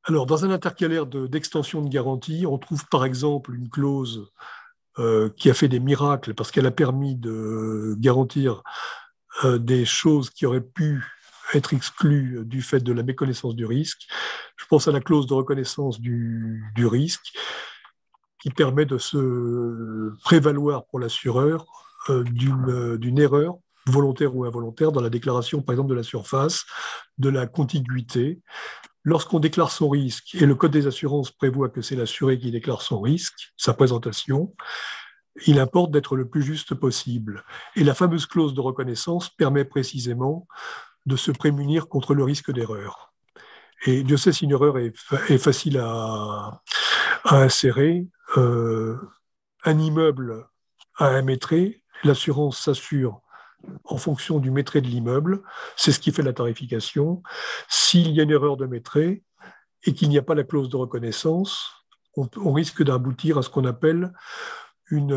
Alors, dans un intercalaire d'extension de garantie, on trouve par exemple une clause qui a fait des miracles parce qu'elle a permis de garantir des choses qui auraient pu être exclues du fait de la méconnaissance du risque. Je pense à la clause de reconnaissance du risque qui permet de se prévaloir pour l'assureur d'une erreur volontaire ou involontaire dans la déclaration, par exemple, de la surface, de la contiguïté, Lorsqu'on déclare son risque, et le Code des assurances prévoit que c'est l'assuré qui déclare son risque, sa présentation, il importe d'être le plus juste possible. Et la fameuse clause de reconnaissance permet précisément de se prémunir contre le risque d'erreur. Et Dieu sait si une erreur est facile à insérer. Un immeuble a un maîtrise, l'assurance s'assure en fonction du maîtrise de l'immeuble, c'est ce qui fait la tarification. S'il y a une erreur de maîtrise et qu'il n'y a pas la clause de reconnaissance, on risque d'aboutir à ce qu'on appelle une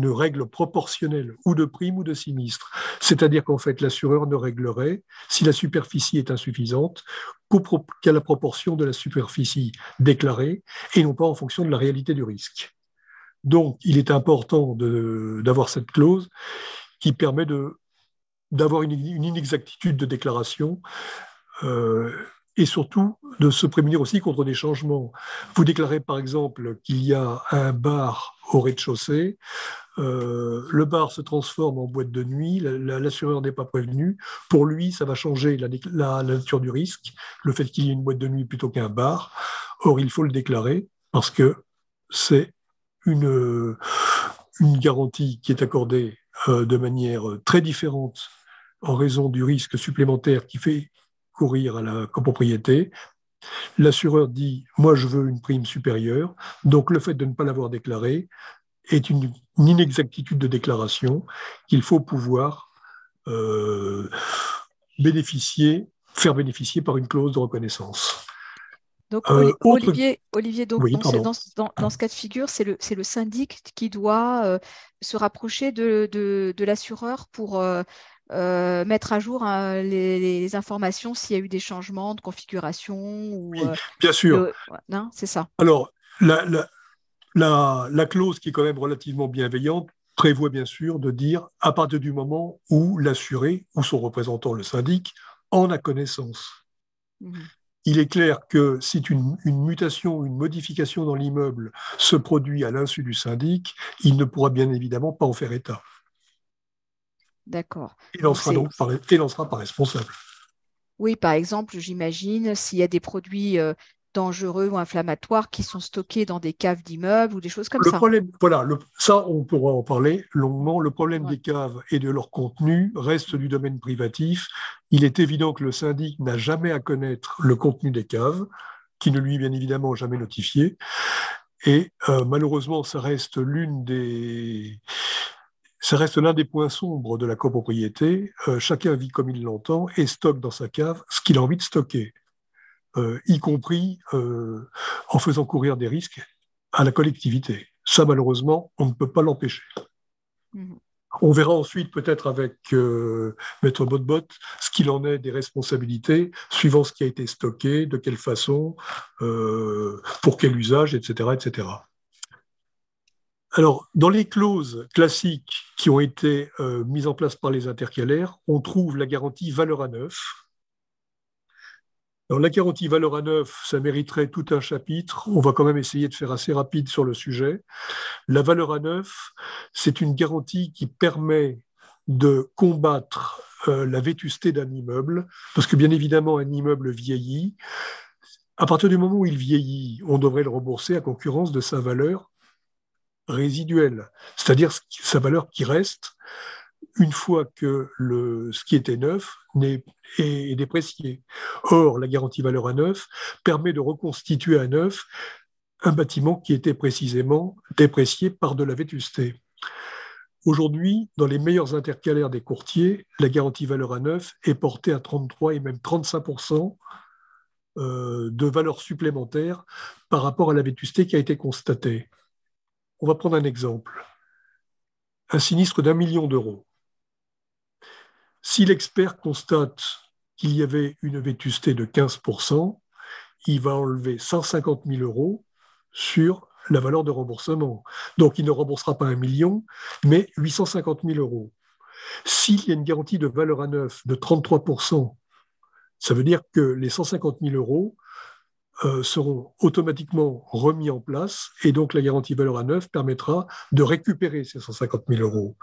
règle proportionnelle ou de prime ou de sinistre. C'est-à-dire qu'en fait, l'assureur ne réglerait, si la superficie est insuffisante, qu'à la proportion de la superficie déclarée et non pas en fonction de la réalité du risque. Donc, il est important d'avoir cette clause qui permet d'avoir une inexactitude de déclaration et surtout de se prémunir aussi contre des changements. Vous déclarez par exemple qu'il y a un bar au rez-de-chaussée, le bar se transforme en boîte de nuit, l'assureur n'est pas prévenu, pour lui ça va changer la nature du risque, le fait qu'il y ait une boîte de nuit plutôt qu'un bar. Or il faut le déclarer parce que c'est une garantie qui est accordée de manière très différente en raison du risque supplémentaire qui fait courir à la copropriété. L'assureur dit « moi je veux une prime supérieure », donc le fait de ne pas l'avoir déclaré est une inexactitude de déclaration qu'il faut pouvoir faire bénéficier par une clause de reconnaissance. Donc, Olivier, donc, oui, dans ce cas de figure, c'est le syndic qui doit se rapprocher de l'assureur pour mettre à jour les informations s'il y a eu des changements de configuration ou oui, bien sûr. Non, c'est ça. Alors, la clause qui est quand même relativement bienveillante prévoit bien sûr de dire à partir du moment où l'assuré ou son représentant, le syndic, en a connaissance. Il est clair que si une mutation, une modification dans l'immeuble se produit à l'insu du syndic, il ne pourra bien évidemment pas en faire état. D'accord. Il en sera pas responsable. Oui, par exemple, j'imagine s'il y a des produits dangereux ou inflammatoires qui sont stockés dans des caves d'immeubles ou des choses comme ça. Ça, on pourra en parler longuement. Le problème des caves et de leur contenu reste du domaine privatif. Il est évident que le syndic n'a jamais à connaître le contenu des caves, qui ne lui est bien évidemment jamais notifié. Et malheureusement, ça reste l'un des points sombres de la copropriété. Chacun vit comme il l'entend et stocke dans sa cave ce qu'il a envie de stocker. Y compris en faisant courir des risques à la collectivité. Ça, malheureusement, on ne peut pas l'empêcher. On verra ensuite, peut-être avec Maître Botbot, ce qu'il en est des responsabilités, suivant ce qui a été stocké, de quelle façon, pour quel usage, etc., etc. Alors, dans les clauses classiques qui ont été mises en place par les intercalaires, on trouve la garantie valeur à neuf. Alors, la garantie valeur à neuf, ça mériterait tout un chapitre. On va quand même essayer de faire assez rapide sur le sujet. La valeur à neuf, c'est une garantie qui permet de combattre la vétusté d'un immeuble, parce que bien évidemment, un immeuble vieillit. À partir du moment où il vieillit, on devrait le rembourser à concurrence de sa valeur résiduelle, c'est-à-dire sa valeur qui reste une fois que ce qui était neuf est déprécié. Or, la garantie valeur à neuf permet de reconstituer à neuf un bâtiment qui était précisément déprécié par de la vétusté. Aujourd'hui, dans les meilleurs intercalaires des courtiers, la garantie valeur à neuf est portée à 33 et même 35% de valeur supplémentaire par rapport à la vétusté qui a été constatée. On va prendre un exemple. Un sinistre d'1 million d'euros. Si l'expert constate qu'il y avait une vétusté de 15%, il va enlever 150 000 euros sur la valeur de remboursement. Donc, il ne remboursera pas 1 million, mais 850 000 euros. S'il y a une garantie de valeur à neuf de 33%, ça veut dire que les 150 000 euros seront automatiquement remis en place et donc la garantie valeur à neuf permettra de récupérer ces 150 000 euros.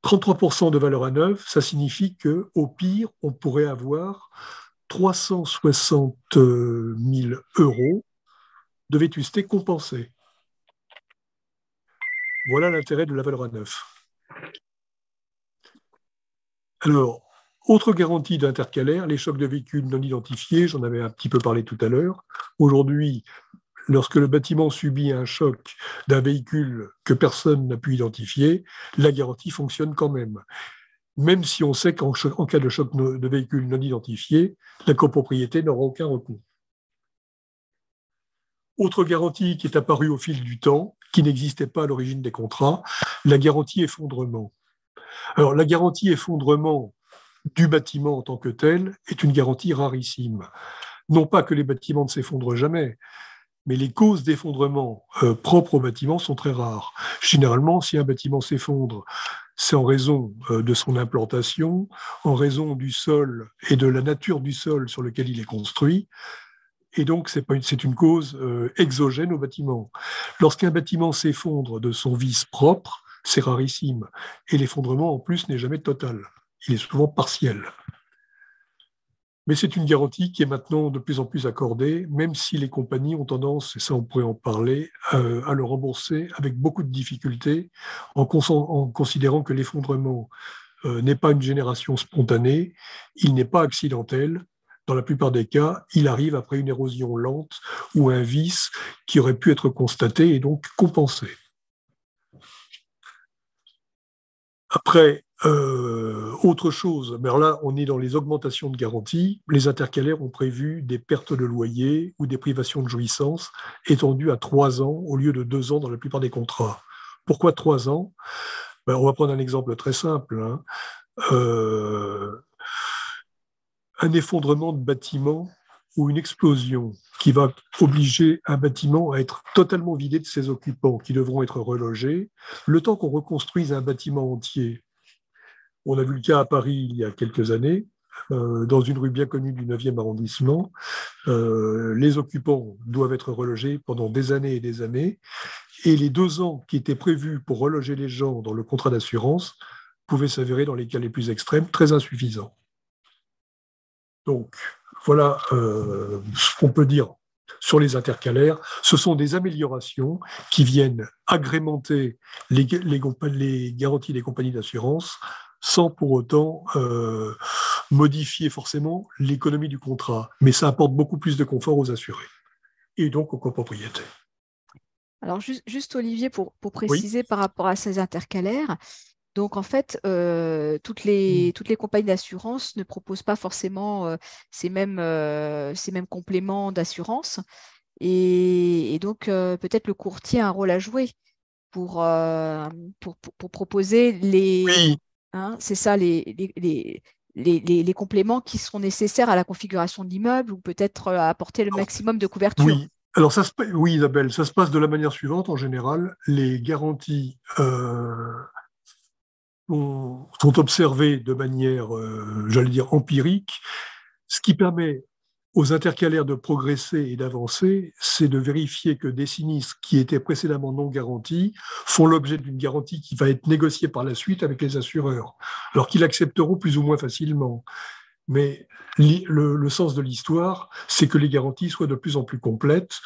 33% de valeur à neuf, ça signifie qu'au pire, on pourrait avoir 360 000 euros de vétusté compensée. Voilà l'intérêt de la valeur à neuf. Alors, autre garantie d'intercalaire, les chocs de véhicules non identifiés, j'en avais un petit peu parlé tout à l'heure. Aujourd'hui, lorsque le bâtiment subit un choc d'un véhicule que personne n'a pu identifier, la garantie fonctionne quand même. Même si on sait qu'en cas de choc de véhicule non identifié, la copropriété n'aura aucun recours. Autre garantie qui est apparue au fil du temps, qui n'existait pas à l'origine des contrats, la garantie effondrement. Alors, la garantie effondrement du bâtiment en tant que tel est une garantie rarissime. Non pas que les bâtiments ne s'effondrent jamais, mais les causes d'effondrement propres au bâtiment sont très rares. Généralement, si un bâtiment s'effondre, c'est en raison de son implantation, en raison du sol et de la nature du sol sur lequel il est construit. Et donc, c'est une cause exogène au bâtiment. Lorsqu'un bâtiment s'effondre de son vice propre, c'est rarissime. Et l'effondrement, en plus, n'est jamais total. Il est souvent partiel. Mais c'est une garantie qui est maintenant de plus en plus accordée, même si les compagnies ont tendance, et ça on pourrait en parler, à le rembourser avec beaucoup de difficultés, en considérant que l'effondrement n'est pas une génération spontanée, il n'est pas accidentel. Dans la plupart des cas, il arrive après une érosion lente ou un vice qui aurait pu être constaté et donc compensé. Après, autre chose, mais alors là, on est dans les augmentations de garantie. Les intercalaires ont prévu des pertes de loyer ou des privations de jouissance étendues à 3 ans au lieu de 2 ans dans la plupart des contrats. Pourquoi 3 ans? On va prendre un exemple très simple. Un effondrement de bâtiment ou une explosion qui va obliger un bâtiment à être totalement vidé de ses occupants qui devront être relogés, le temps qu'on reconstruise un bâtiment entier. On a vu le cas à Paris il y a quelques années, dans une rue bien connue du 9e arrondissement. Les occupants doivent être relogés pendant des années et des années, et les 2 ans qui étaient prévus pour reloger les gens dans le contrat d'assurance pouvaient s'avérer, dans les cas les plus extrêmes, très insuffisants. Donc, voilà ce qu'on peut dire sur les intercalaires. Ce sont des améliorations qui viennent agrémenter les garanties des compagnies d'assurance sans pour autant modifier forcément l'économie du contrat. Mais ça apporte beaucoup plus de confort aux assurés et donc aux copropriétaires. Alors, juste Olivier, pour préciser Oui. par rapport à ces intercalaires, donc en fait, toutes les compagnies d'assurance ne proposent pas forcément ces mêmes compléments d'assurance. Et donc, peut-être le courtier a un rôle à jouer pour proposer Oui. c'est ça, les compléments qui seront nécessaires à la configuration de l'immeuble ou peut-être apporter le maximum de couverture. Oui. Alors, oui, Isabelle, ça se passe de la manière suivante. En général, les garanties sont observées de manière, j'allais dire, empirique. Ce qui permet aux intercalaires de progresser et d'avancer, c'est de vérifier que des sinistres qui étaient précédemment non garantis font l'objet d'une garantie qui va être négociée par la suite avec les assureurs, alors qu'ils l'accepteront plus ou moins facilement. Mais le sens de l'histoire, c'est que les garanties soient de plus en plus complètes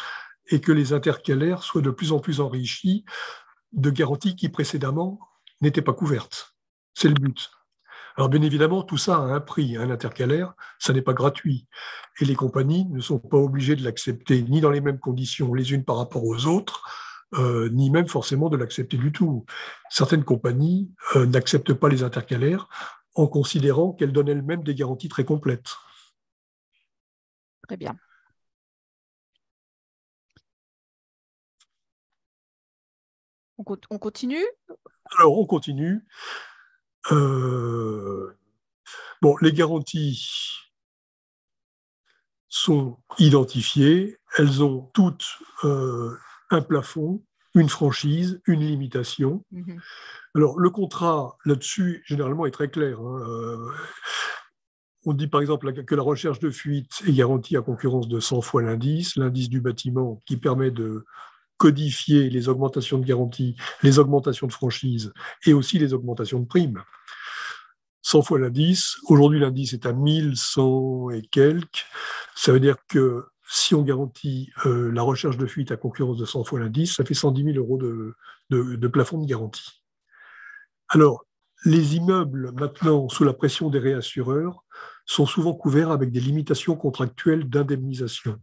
et que les intercalaires soient de plus en plus enrichis de garanties qui précédemment n'étaient pas couvertes. C'est le but. Alors bien évidemment, tout ça a un prix. Un intercalaire, ça n'est pas gratuit. Et les compagnies ne sont pas obligées de l'accepter ni dans les mêmes conditions les unes par rapport aux autres, ni même forcément de l'accepter du tout. Certaines compagnies n'acceptent pas les intercalaires en considérant qu'elles donnent elles-mêmes des garanties très complètes. Très bien. On continue? Alors, on continue. Bon, les garanties sont identifiées. Elles ont toutes un plafond, une franchise, une limitation. Mm-hmm. Alors, le contrat là-dessus, généralement, est très clair. On dit par exemple que la recherche de fuite est garantie à concurrence de 100 fois l'indice du bâtiment qui permet de codifier les augmentations de garantie, les augmentations de franchise et aussi les augmentations de primes. 100 fois l'indice. Aujourd'hui, l'indice est à 1100 et quelques. Ça veut dire que si on garantit la recherche de fuite à concurrence de 100 fois l'indice, ça fait 110 000 euros de plafond de garantie. Alors, les immeubles, maintenant, sous la pression des réassureurs, sont souvent couverts avec des limitations contractuelles d'indemnisation.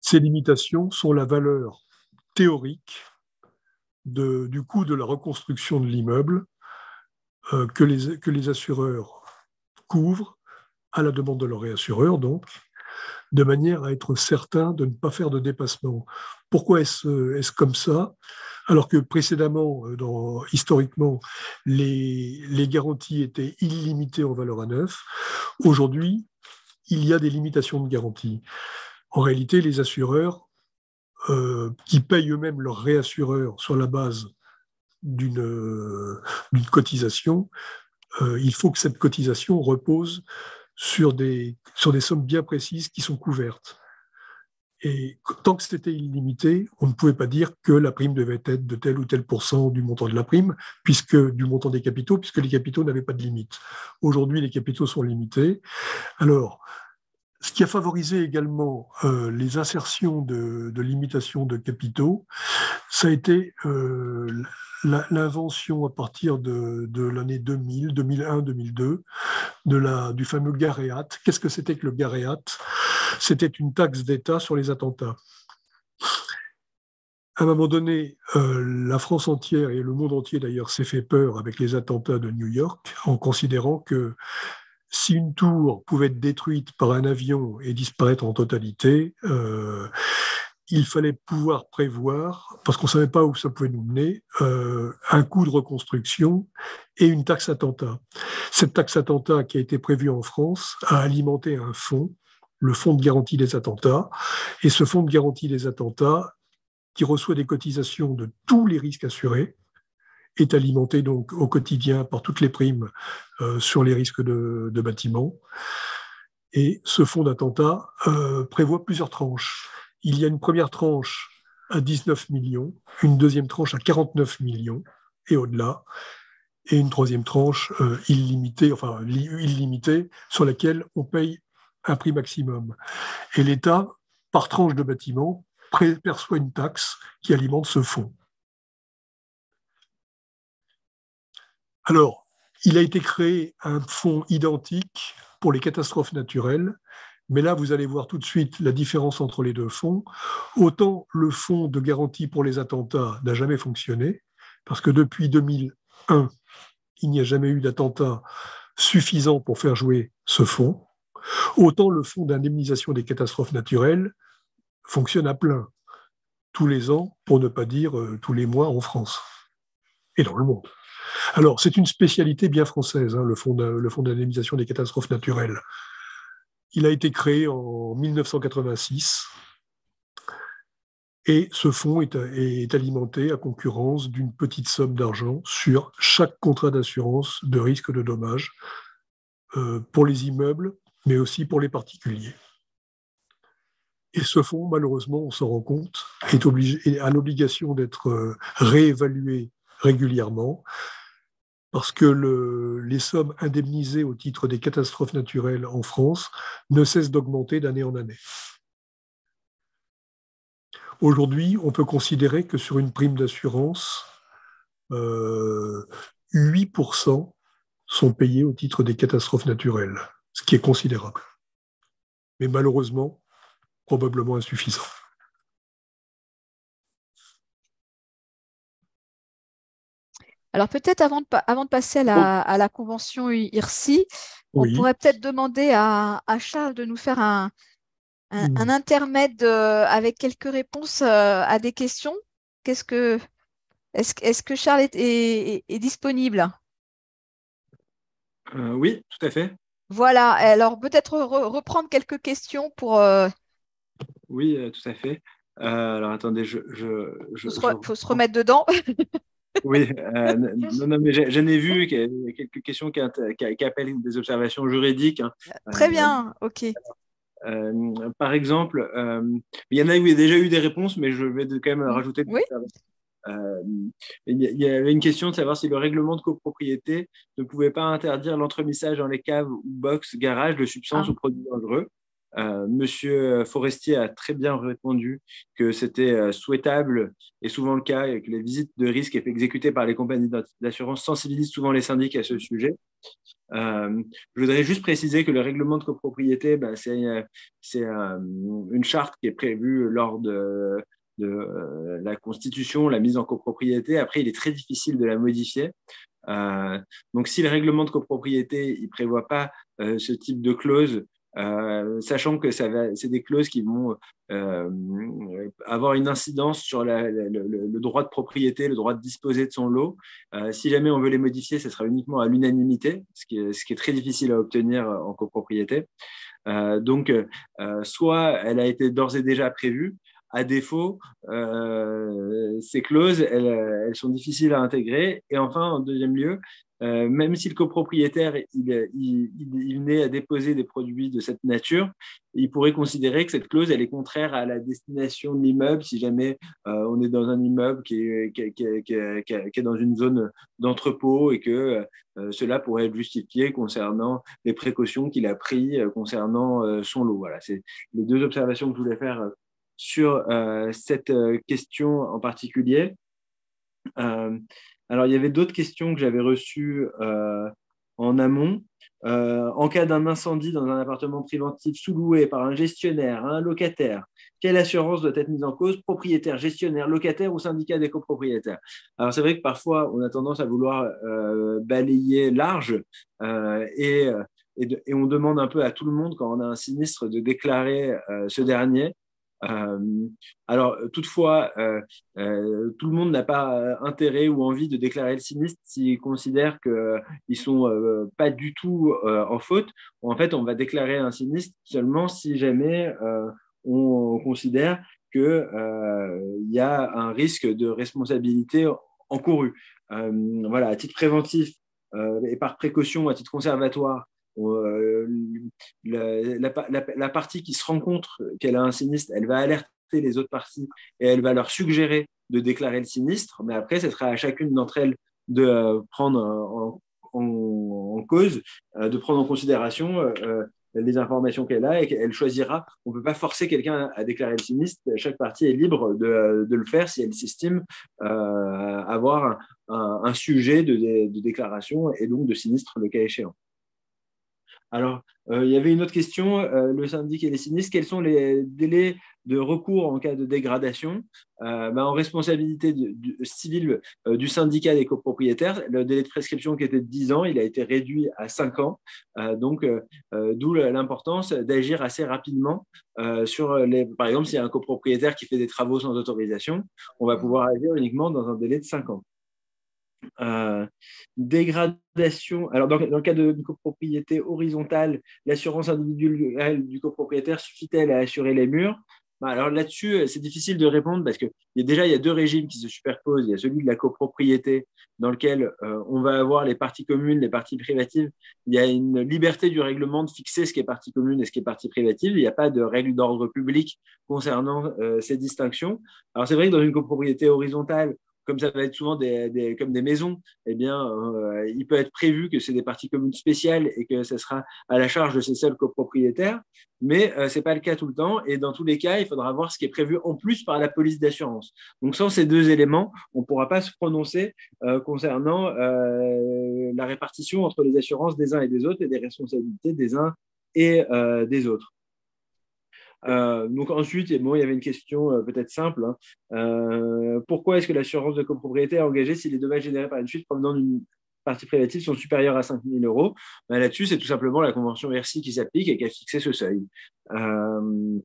Ces limitations sont la valeur théorique du coût de la reconstruction de l'immeuble que les assureurs couvrent à la demande de leur réassureur, donc, de manière à être certain de ne pas faire de dépassement. Pourquoi est-ce comme ça? Alors que précédemment, historiquement, les garanties étaient illimitées en valeur à neuf. Aujourd'hui, il y a des limitations de garantie. En réalité, les assureurs qui payent eux-mêmes leurs réassureurs sur la base d'une cotisation, il faut que cette cotisation repose sur des sommes bien précises qui sont couvertes. Et tant que c'était illimité, on ne pouvait pas dire que la prime devait être de tel ou tel pourcent du montant de la prime, du montant des capitaux, puisque les capitaux n'avaient pas de limite. Aujourd'hui, les capitaux sont limités. Alors, ce qui a favorisé également les insertions de limitation de capitaux, ça a été l'invention à partir de l'année 2000, 2001, 2002, du fameux GAREAT. Qu'est-ce que c'était que le GAREAT? C'était une taxe d'État sur les attentats. À un moment donné, la France entière et le monde entier d'ailleurs s'est fait peur avec les attentats de New York, en considérant que si une tour pouvait être détruite par un avion et disparaître en totalité, il fallait pouvoir prévoir, parce qu'on ne savait pas où ça pouvait nous mener, un coût de reconstruction et une taxe attentat. Cette taxe attentat qui a été prévue en France a alimenté un fonds, le fonds de garantie des attentats, et ce fonds de garantie des attentats, qui reçoit des cotisations de tous les risques assurés, est alimenté donc au quotidien par toutes les primes sur les risques de bâtiments. Et ce fonds d'attentat prévoit plusieurs tranches. Il y a une première tranche à 19 millions, une deuxième tranche à 49 millions et au-delà, et une troisième tranche illimitée, sur laquelle on paye un prix maximum. Et l'État, par tranche de bâtiment, perçoit une taxe qui alimente ce fonds. Alors, il a été créé un fonds identique pour les catastrophes naturelles, mais là, vous allez voir tout de suite la différence entre les deux fonds. Autant le fonds de garantie pour les attentats n'a jamais fonctionné, parce que depuis 2001, il n'y a jamais eu d'attentat suffisant pour faire jouer ce fonds. Autant le fonds d'indemnisation des catastrophes naturelles fonctionne à plein, tous les ans, pour ne pas dire tous les mois en France et dans le monde. Alors, c'est une spécialité bien française, le fonds d'indemnisation des catastrophes naturelles. Il a été créé en 1986 et ce fonds est alimenté à concurrence d'une petite somme d'argent sur chaque contrat d'assurance de risque de dommages pour les immeubles, mais aussi pour les particuliers. Et ce fonds, malheureusement, on s'en rend compte, a l'obligation d'être réévalué régulièrement parce que les sommes indemnisées au titre des catastrophes naturelles en France ne cessent d'augmenter d'année en année. Aujourd'hui, on peut considérer que sur une prime d'assurance, 8% sont payés au titre des catastrophes naturelles, ce qui est considérable. Mais malheureusement, probablement insuffisant. Alors peut-être avant de passer à la convention IRSI, on pourrait peut-être demander à Charles de nous faire un intermède avec quelques réponses à des questions. Est-ce que Charles est disponible? Oui, tout à fait. Voilà, alors peut-être reprendre quelques questions pour... Oui, tout à fait. Alors attendez, faut se remettre dedans. Oui, non, mais j'en ai vu qu'il y a quelques questions qui appellent des observations juridiques. Très bien, ok. Par exemple, il y en a eu déjà eu des réponses, mais je vais quand même rajouter des oui. observations. il y avait une question de savoir si le règlement de copropriété ne pouvait pas interdire l'entremissage dans les caves ou box, garages de substances ou produits dangereux. Monsieur Forestier a très bien répondu que c'était souhaitable et souvent le cas, et que les visites de risque exécutées par les compagnies d'assurance sensibilisent souvent les syndics à ce sujet. Je voudrais juste préciser que le règlement de copropriété, c'est une charte qui est prévue lors de la constitution, la mise en copropriété. Après, il est très difficile de la modifier. Donc, si le règlement de copropriété ne prévoit pas ce type de clause, sachant que c'est des clauses qui vont avoir une incidence sur le droit de propriété, le droit de disposer de son lot. Si jamais on veut les modifier, ce sera uniquement à l'unanimité, ce qui est très difficile à obtenir en copropriété. Donc, soit elle a été d'ores et déjà prévue, à défaut, ces clauses, elles sont difficiles à intégrer. Et enfin, en deuxième lieu, même si le copropriétaire il naît à déposer des produits de cette nature, il pourrait considérer que cette clause elle est contraire à la destination de l'immeuble si jamais on est dans un immeuble qui est dans une zone d'entrepôt et que cela pourrait être justifié concernant les précautions qu'il a prises concernant son lot. Voilà, c'est les deux observations que je voulais faire sur cette question en particulier. Alors, il y avait d'autres questions que j'avais reçues en amont. En cas d'un incendie dans un appartement préventif sous-loué par un gestionnaire à un locataire, quelle assurance doit être mise en cause? Propriétaire, gestionnaire, locataire ou syndicat des copropriétaires? Alors, c'est vrai que parfois, on a tendance à vouloir balayer large et on demande un peu à tout le monde, quand on a un sinistre, de déclarer ce dernier. Alors, toutefois, tout le monde n'a pas intérêt ou envie de déclarer le sinistre s'ils considèrent qu'ils ne sont pas du tout en faute. En fait, on va déclarer un sinistre seulement si jamais on considère qu'il y a un risque de responsabilité encourue. Voilà, à titre préventif et par précaution, à titre conservatoire, la partie qui se rend compte qu'elle a un sinistre, elle va alerter les autres parties et elle va leur suggérer de déclarer le sinistre. Mais après, ce sera à chacune d'entre elles de prendre en cause, de prendre en considération les informations qu'elle a et qu'elle choisira. On ne peut pas forcer quelqu'un à déclarer le sinistre. Chaque partie est libre de le faire si elle s'estime avoir un sujet de déclaration et donc de sinistre le cas échéant. Alors, il y avait une autre question, le syndic et les sinistres, quels sont les délais de recours en cas de dégradation? En responsabilité civile du syndicat des copropriétaires, le délai de prescription qui était de 10 ans, il a été réduit à 5 ans. D'où l'importance d'agir assez rapidement par exemple, s'il y a un copropriétaire qui fait des travaux sans autorisation, on va pouvoir agir uniquement dans un délai de 5 ans. Dégradation. Alors, dans le cas d'une copropriété horizontale, l'assurance individuelle du copropriétaire suffit-elle à assurer les murs? Alors là-dessus, c'est difficile de répondre parce que il y a deux régimes qui se superposent. Il y a celui de la copropriété dans lequel on va avoir les parties communes, les parties privatives. Il y a une liberté du règlement de fixer ce qui est partie commune et ce qui est partie privative. Il n'y a pas de règle d'ordre public concernant ces distinctions. Alors c'est vrai que dans une copropriété horizontale, comme ça va être souvent comme des maisons, eh bien, il peut être prévu que c'est des parties communes spéciales et que ce sera à la charge de ces seuls copropriétaires, mais ce n'est pas le cas tout le temps. Et dans tous les cas, il faudra voir ce qui est prévu en plus par la police d'assurance. Donc, sans ces deux éléments, on ne pourra pas se prononcer concernant la répartition entre les assurances des uns et des autres et des responsabilités des uns et des autres. Donc ensuite, il y avait une question peut-être simple. Pourquoi est-ce que l'assurance de copropriété est engagée si les dommages générés par une fuite provenant d'une partie privative sont supérieurs à 5 000 euros? Là-dessus, c'est tout simplement la convention ERCI qui s'applique et qui a fixé ce seuil. Oui,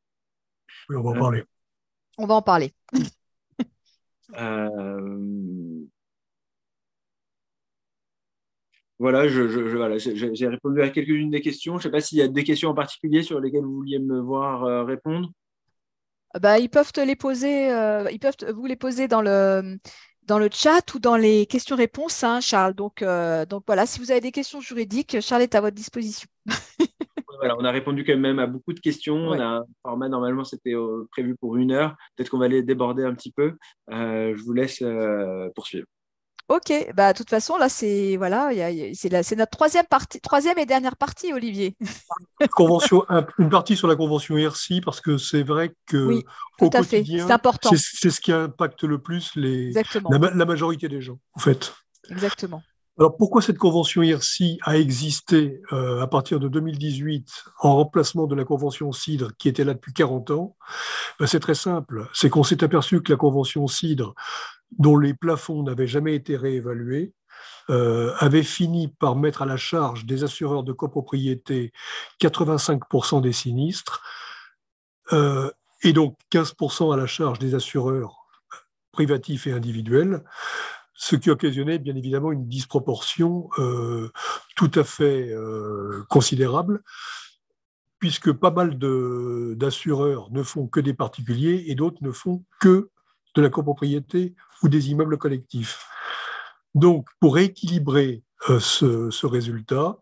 on va en parler. On va en parler. Voilà, j'ai répondu à quelques-unes des questions. Je ne sais pas s'il y a des questions en particulier sur lesquelles vous vouliez me voir répondre. Ils peuvent te les poser, ils peuvent vous les poser dans le chat ou dans les questions-réponses, hein, Charles. Donc voilà, si vous avez des questions juridiques, Charles est à votre disposition. Voilà, on a répondu quand même à beaucoup de questions. On Ouais. a un format, normalement, c'était prévu pour 1 heure. Peut-être qu'on va les déborder un petit peu. Je vous laisse poursuivre. Ok, bah de toute façon là c'est voilà, c'est notre troisième partie, troisième et dernière partie, Olivier. Une partie sur la convention IRSI, parce que c'est vrai que Oui, tout au à fait. C'est quotidien, important. c'est ce qui impacte le plus Exactement, la majorité des gens, en fait. exactement. Alors pourquoi cette convention IRSI a existé à partir de 2018 en remplacement de la convention CIDR qui était là depuis 40 ans? Ben, c'est très simple. C'est qu'on s'est aperçu que la convention CIDR, dont les plafonds n'avaient jamais été réévalués, avait fini par mettre à la charge des assureurs de copropriété 85% des sinistres, et donc 15% à la charge des assureurs privatifs et individuels, ce qui occasionnait bien évidemment une disproportion tout à fait considérable, puisque pas mal d'assureurs ne font que des particuliers et d'autres ne font que de la copropriété ou des immeubles collectifs. Donc, pour rééquilibrer ce résultat,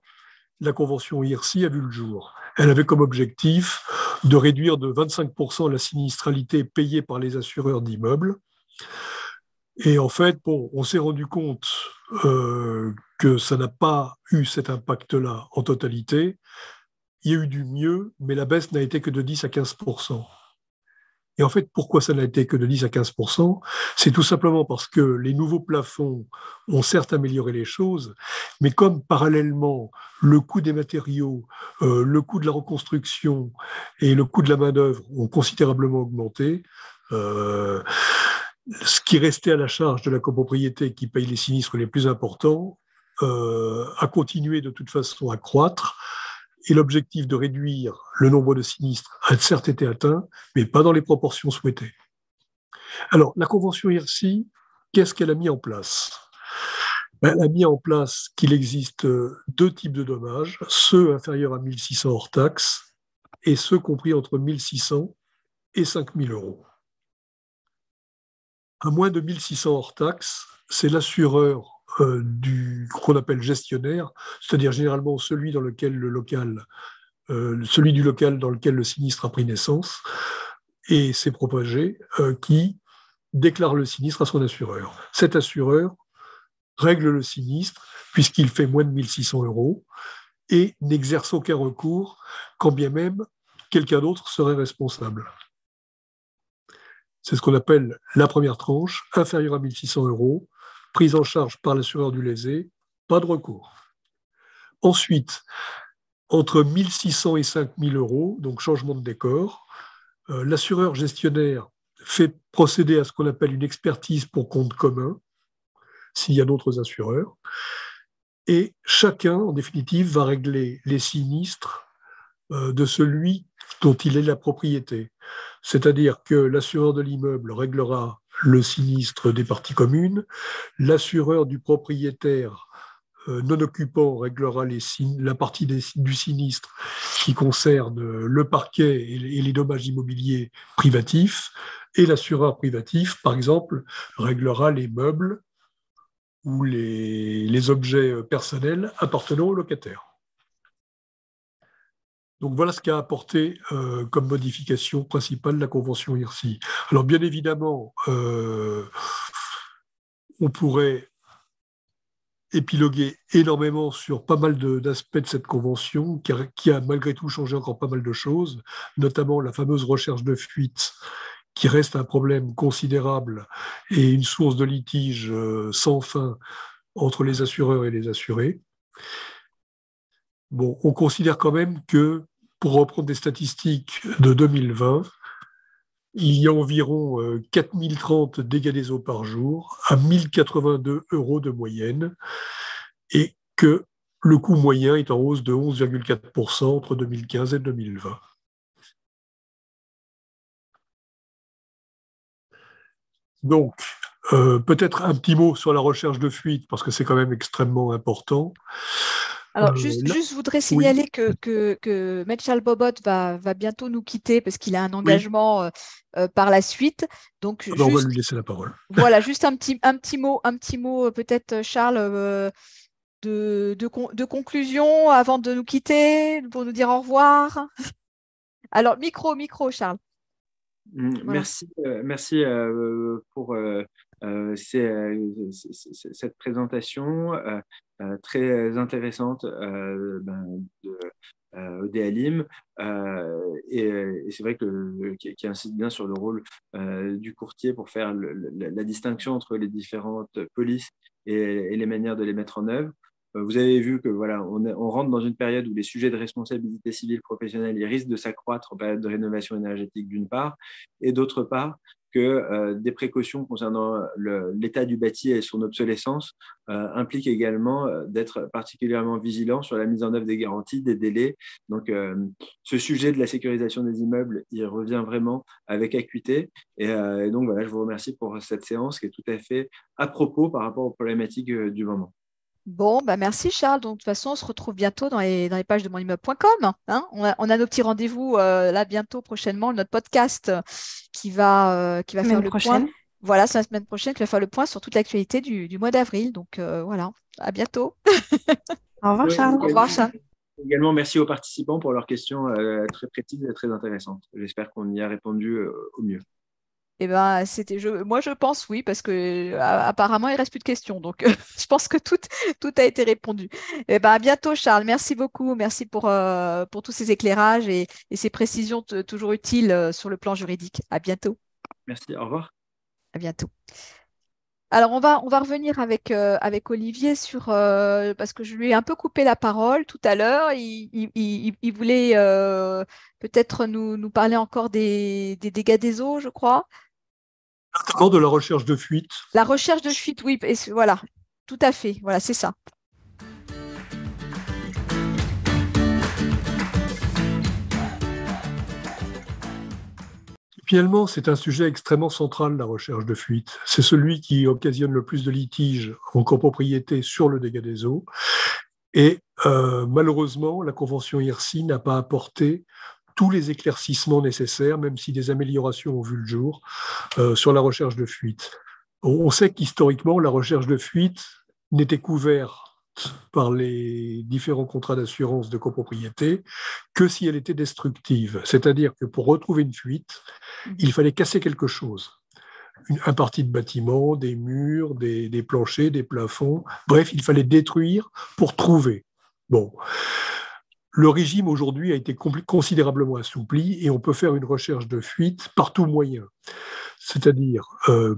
la convention IRSI a vu le jour. Elle avait comme objectif de réduire de 25% la sinistralité payée par les assureurs d'immeubles. Et en fait, bon, on s'est rendu compte que ça n'a pas eu cet impact-là en totalité. Il y a eu du mieux, mais la baisse n'a été que de 10 à 15%. Et en fait, pourquoi ça n'a été que de 10 à 15%? C'est tout simplement parce que les nouveaux plafonds ont certes amélioré les choses, mais comme parallèlement, le coût des matériaux, le coût de la reconstruction et le coût de la main-d'œuvre ont considérablement augmenté, ce qui restait à la charge de la copropriété qui paye les sinistres les plus importants a continué de toute façon à croître. Et l'objectif de réduire le nombre de sinistres a certes été atteint, mais pas dans les proportions souhaitées. Alors, la convention IRSI, qu'est-ce qu'elle a mis en place? Elle a mis en place qu'il existe deux types de dommages, ceux inférieurs à 1600 hors taxes et ceux compris entre 1600 et 5000 euros. À moins de 1600 hors taxes, c'est l'assureur qu'on appelle gestionnaire, c'est-à-dire généralement celui dans lequel celui du local dans lequel le sinistre a pris naissance et s'est propagé, qui déclare le sinistre à son assureur. Cet assureur règle le sinistre puisqu'il fait moins de 1600 euros et n'exerce aucun recours, quand bien même quelqu'un d'autre serait responsable. C'est ce qu'on appelle la première tranche, inférieure à 1600 euros, prise en charge par l'assureur du lésé, pas de recours. Ensuite, entre 1600 et 5000 euros, donc changement de décor, l'assureur gestionnaire fait procéder à ce qu'on appelle une expertise pour compte commun, s'il y a d'autres assureurs, et chacun, en définitive, va régler les sinistres de celui dont il est la propriété. C'est-à-dire que l'assureur de l'immeuble réglera le sinistre des parties communes, l'assureur du propriétaire non occupant réglera la partie du sinistre qui concerne le parquet et les dommages immobiliers privatifs, et l'assureur privatif, par exemple, réglera les meubles ou les objets personnels appartenant au locataire. Donc voilà ce qu'a apporté comme modification principale la convention IRSI. Alors bien évidemment, on pourrait épiloguer énormément sur pas mal d'aspects de cette convention qui a malgré tout changé encore pas mal de choses, notamment la fameuse recherche de fuite qui reste un problème considérable et une source de litige sans fin entre les assureurs et les assurés. Bon, on considère quand même que, pour reprendre des statistiques de 2020, il y a environ 4030 dégâts des eaux par jour, à 1082 euros de moyenne, et que le coût moyen est en hausse de 11,4% entre 2015 et 2020. Donc, peut-être un petit mot sur la recherche de fuite, parce que c'est quand même extrêmement important. Alors, je voudrais Oui, signaler que Metchal Bobot va bientôt nous quitter parce qu'il a un oui. engagement par la suite. Donc, On va lui laisser la parole. voilà, juste un petit mot peut-être, Charles, de conclusion avant de nous quitter, pour nous dire au revoir? Alors, micro, Charles. Voilà. Merci pour cette présentation très intéressante d'Ealim et c'est vrai qui insiste bien sur le rôle du courtier pour faire la distinction entre les différentes polices et les manières de les mettre en œuvre. Vous avez vu que voilà, on rentre dans une période où les sujets de responsabilité civile professionnelle ils risquent de s'accroître en période de rénovation énergétique d'une part, et d'autre part que des précautions concernant l'état du bâti et son obsolescence impliquent également d'être particulièrement vigilant sur la mise en œuvre des garanties, des délais. Donc, ce sujet de la sécurisation des immeubles, il revient vraiment avec acuité. Et donc, voilà, je vous remercie pour cette séance qui est tout à fait à propos par rapport aux problématiques du moment. Bon, bah merci Charles. Donc, de toute façon, on se retrouve bientôt dans les pages de monimmeuble.com. Hein. On a nos petits rendez-vous là bientôt, prochainement, notre podcast qui va faire le point. Voilà, c'est la semaine prochaine qui va faire le point sur toute l'actualité du mois d'avril. Donc voilà, à bientôt. Au revoir Charles. Au revoir Charles. Également, merci aux participants pour leurs questions très précises et très intéressantes. J'espère qu'on y a répondu au mieux. Eh ben, moi je pense oui, parce que apparemment il reste plus de questions, donc je pense que tout a été répondu. Eh ben, à bientôt Charles, merci beaucoup, merci pour tous ces éclairages et ces précisions toujours utiles sur le plan juridique. À bientôt. Merci, au revoir. À bientôt. Alors on va revenir avec Olivier parce que je lui ai un peu coupé la parole tout à l'heure. Il voulait peut-être nous parler encore des dégâts des eaux, je crois. Notamment de la recherche de fuite. La recherche de fuite, oui, voilà, tout à fait, voilà, c'est ça. Finalement, c'est un sujet extrêmement central, la recherche de fuite. C'est celui qui occasionne le plus de litiges en copropriété sur le dégât des eaux. Et malheureusement, la Convention IRSI n'a pas apporté tous les éclaircissements nécessaires, même si des améliorations ont vu le jour, sur la recherche de fuite. On sait qu'historiquement, la recherche de fuite n'était couverte par les différents contrats d'assurance de copropriété que si elle était destructive. C'est-à-dire que pour retrouver une fuite, il fallait casser quelque chose. Un parti de bâtiment, des murs, des planchers, des plafonds. Bref, il fallait détruire pour trouver. Bon. Le régime aujourd'hui a été considérablement assoupli et on peut faire une recherche de fuite par tout moyen, c'est-à-dire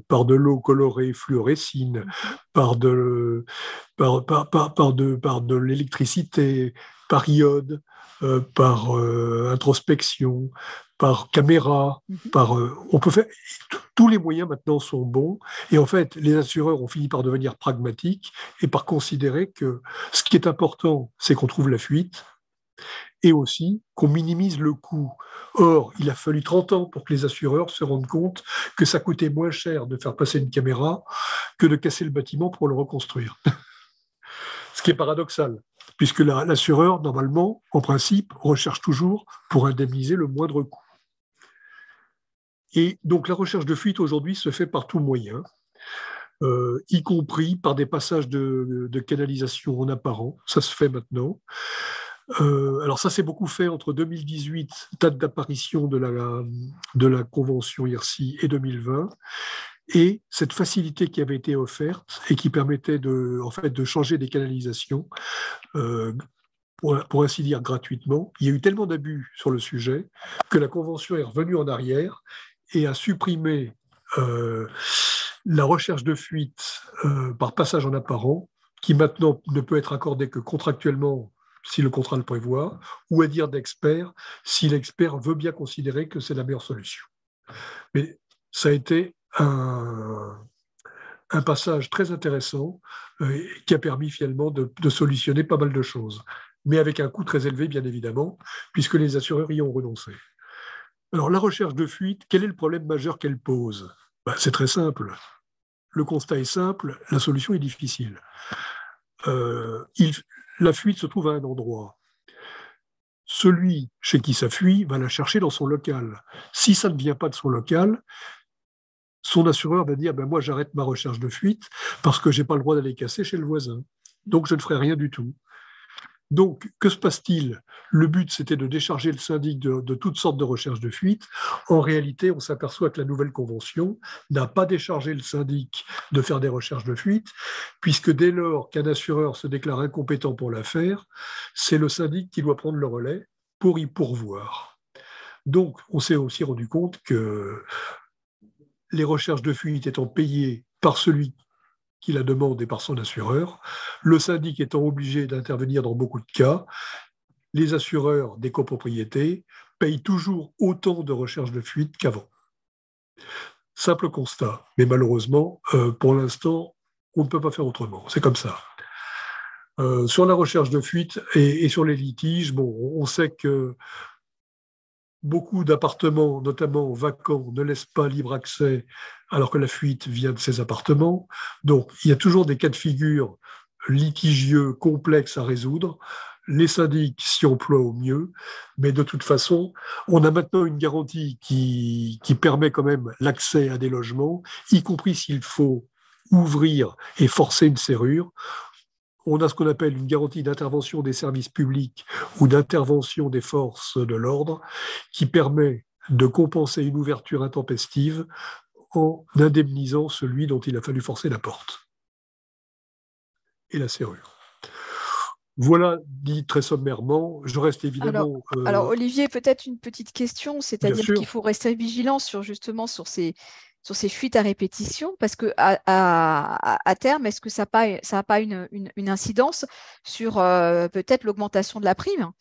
par de l'eau colorée fluorescine, par de l'électricité, par iode, par introspection, par caméra, on peut faire. Tous les moyens maintenant sont bons et en fait les assureurs ont fini par devenir pragmatiques et par considérer que ce qui est important, c'est qu'on trouve la fuite et aussi qu'on minimise le coût. Or, il a fallu 30 ans pour que les assureurs se rendent compte que ça coûtait moins cher de faire passer une caméra que de casser le bâtiment pour le reconstruire. Ce qui est paradoxal, puisque l'assureur, normalement, en principe, recherche toujours pour indemniser le moindre coût. Et donc la recherche de fuite aujourd'hui se fait par tout moyen, y compris par des passages de canalisation en apparent. Ça se fait maintenant. Alors ça s'est beaucoup fait entre 2018, date d'apparition de la Convention IRSI, et 2020. Et cette facilité qui avait été offerte et qui permettait de changer des canalisations, pour ainsi dire gratuitement, il y a eu tellement d'abus sur le sujet que la Convention est revenue en arrière et a supprimé la recherche de fuite par passage en apparent, qui maintenant ne peut être accordée que contractuellement si le contrat le prévoit, ou à dire d'expert si l'expert veut bien considérer que c'est la meilleure solution. Mais ça a été un passage très intéressant qui a permis finalement de solutionner pas mal de choses, mais avec un coût très élevé, bien évidemment, puisque les assureurs y ont renoncé. Alors, la recherche de fuite, quel est le problème majeur qu'elle pose ? C'est très simple. Le constat est simple, la solution est difficile. La fuite se trouve à un endroit. Celui chez qui ça fuit va la chercher dans son local. Si ça ne vient pas de son local, son assureur va dire moi j'arrête ma recherche de fuite parce que je n'ai pas le droit d'aller casser chez le voisin. donc je ne ferai rien du tout. Donc, que se passe-t-il? Le but, c'était de décharger le syndic de toutes sortes de recherches de fuite. En réalité, on s'aperçoit que la nouvelle convention n'a pas déchargé le syndic de faire des recherches de fuite, puisque dès lors qu'un assureur se déclare incompétent pour l'affaire, c'est le syndic qui doit prendre le relais pour y pourvoir. Donc, on s'est aussi rendu compte que les recherches de fuite étant payées par celui qui la demande et par son assureur, le syndic étant obligé d'intervenir dans beaucoup de cas, les assureurs des copropriétés payent toujours autant de recherches de fuite qu'avant. Simple constat, mais malheureusement, pour l'instant, on ne peut pas faire autrement. C'est comme ça. Sur la recherche de fuite et sur les litiges, bon, on sait que beaucoup d'appartements, notamment vacants, ne laissent pas libre accès alors que la fuite vient de ces appartements. Donc, il y a toujours des cas de figure litigieux, complexes à résoudre. Les syndics s'y emploient au mieux, mais de toute façon, on a maintenant une garantie qui permet quand même l'accès à des logements, y compris s'il faut ouvrir et forcer une serrure. On a ce qu'on appelle une garantie d'intervention des services publics ou d'intervention des forces de l'ordre qui permet de compenser une ouverture intempestive en indemnisant celui dont il a fallu forcer la porte et la serrure. Voilà, dit très sommairement. Je reste évidemment... Alors Olivier, peut-être une petite question, c'est-à-dire qu'il faut rester vigilant justement sur ces fuites à répétition, parce que à terme, est-ce que ça n'a pas une incidence sur peut-être l'augmentation de la prime,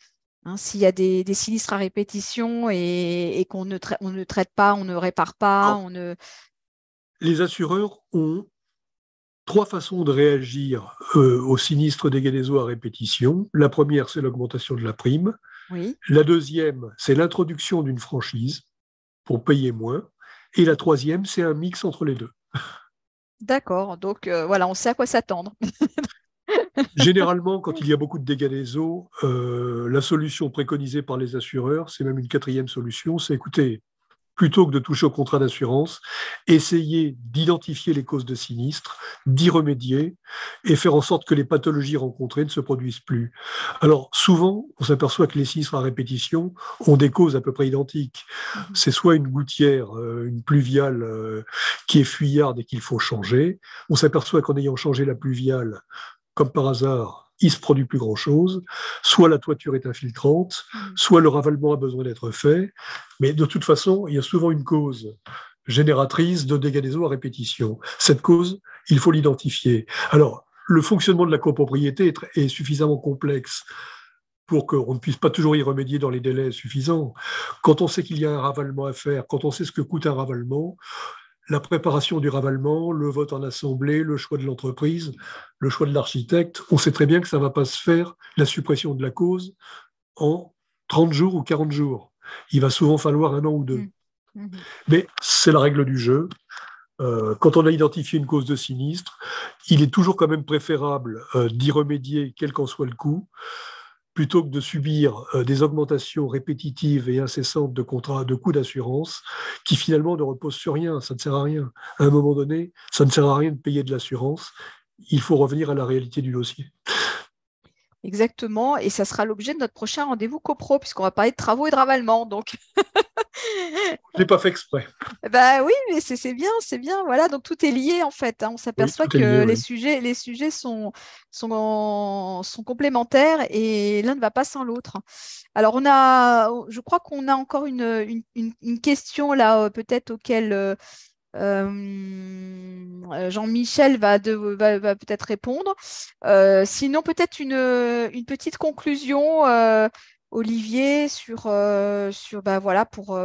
hein, s'il y a des sinistres à répétition et qu'on on ne traite pas, on ne répare pas, Les assureurs ont 3 façons de réagir aux sinistres dégâts des eaux à répétition. La première, c'est l'augmentation de la prime. Oui. La deuxième, c'est l'introduction d'une franchise pour payer moins. Et la troisième, c'est un mix entre les deux. D'accord, donc voilà, on sait à quoi s'attendre. Généralement, quand il y a beaucoup de dégâts des eaux, la solution préconisée par les assureurs, c'est même une 4e solution, c'est écoutez, plutôt que de toucher au contrat d'assurance, essayez d'identifier les causes de sinistres, d'y remédier et faire en sorte que les pathologies rencontrées ne se produisent plus. Alors, souvent, on s'aperçoit que les sinistres à répétition ont des causes à peu près identiques. C'est soit une gouttière, une pluviale qui est fuyarde et qu'il faut changer. On s'aperçoit qu'en ayant changé la pluviale, comme par hasard, il ne se produit plus grand-chose, soit la toiture est infiltrante, soit le ravalement a besoin d'être fait, mais de toute façon, il y a souvent une cause génératrice de dégâts des eaux à répétition. Cette cause, il faut l'identifier. Alors, le fonctionnement de la copropriété est suffisamment complexe pour qu'on ne puisse pas toujours y remédier dans les délais suffisants. Quand on sait qu'il y a un ravalement à faire, quand on sait ce que coûte un ravalement, la préparation du ravalement, le vote en assemblée, le choix de l'entreprise, le choix de l'architecte, on sait très bien que ça ne va pas se faire, la suppression de la cause, en 30 jours ou 40 jours. Il va souvent falloir 1 an ou 2. Mais c'est la règle du jeu. Quand on a identifié une cause de sinistre, il est toujours quand même préférable d'y remédier, quel qu'en soit le coût, plutôt que de subir des augmentations répétitives et incessantes de contrats, de coûts d'assurance, qui finalement ne reposent sur rien, ça ne sert à rien. À un moment donné, ça ne sert à rien de payer de l'assurance, il faut revenir à la réalité du dossier. Exactement, et ça sera l'objet de notre prochain rendez-vous copro, puisqu'on va parler de travaux et de ravalement. Donc, je n'ai pas fait exprès. Bah oui, mais c'est bien. Voilà, donc tout est lié en fait, hein. On s'aperçoit que lié, les sujets sont complémentaires et l'un ne va pas sans l'autre. Alors je crois qu'on a encore une question là, peut-être auquel Jean-Michel va peut-être répondre. Sinon, peut-être une petite conclusion, Olivier, sur voilà, pour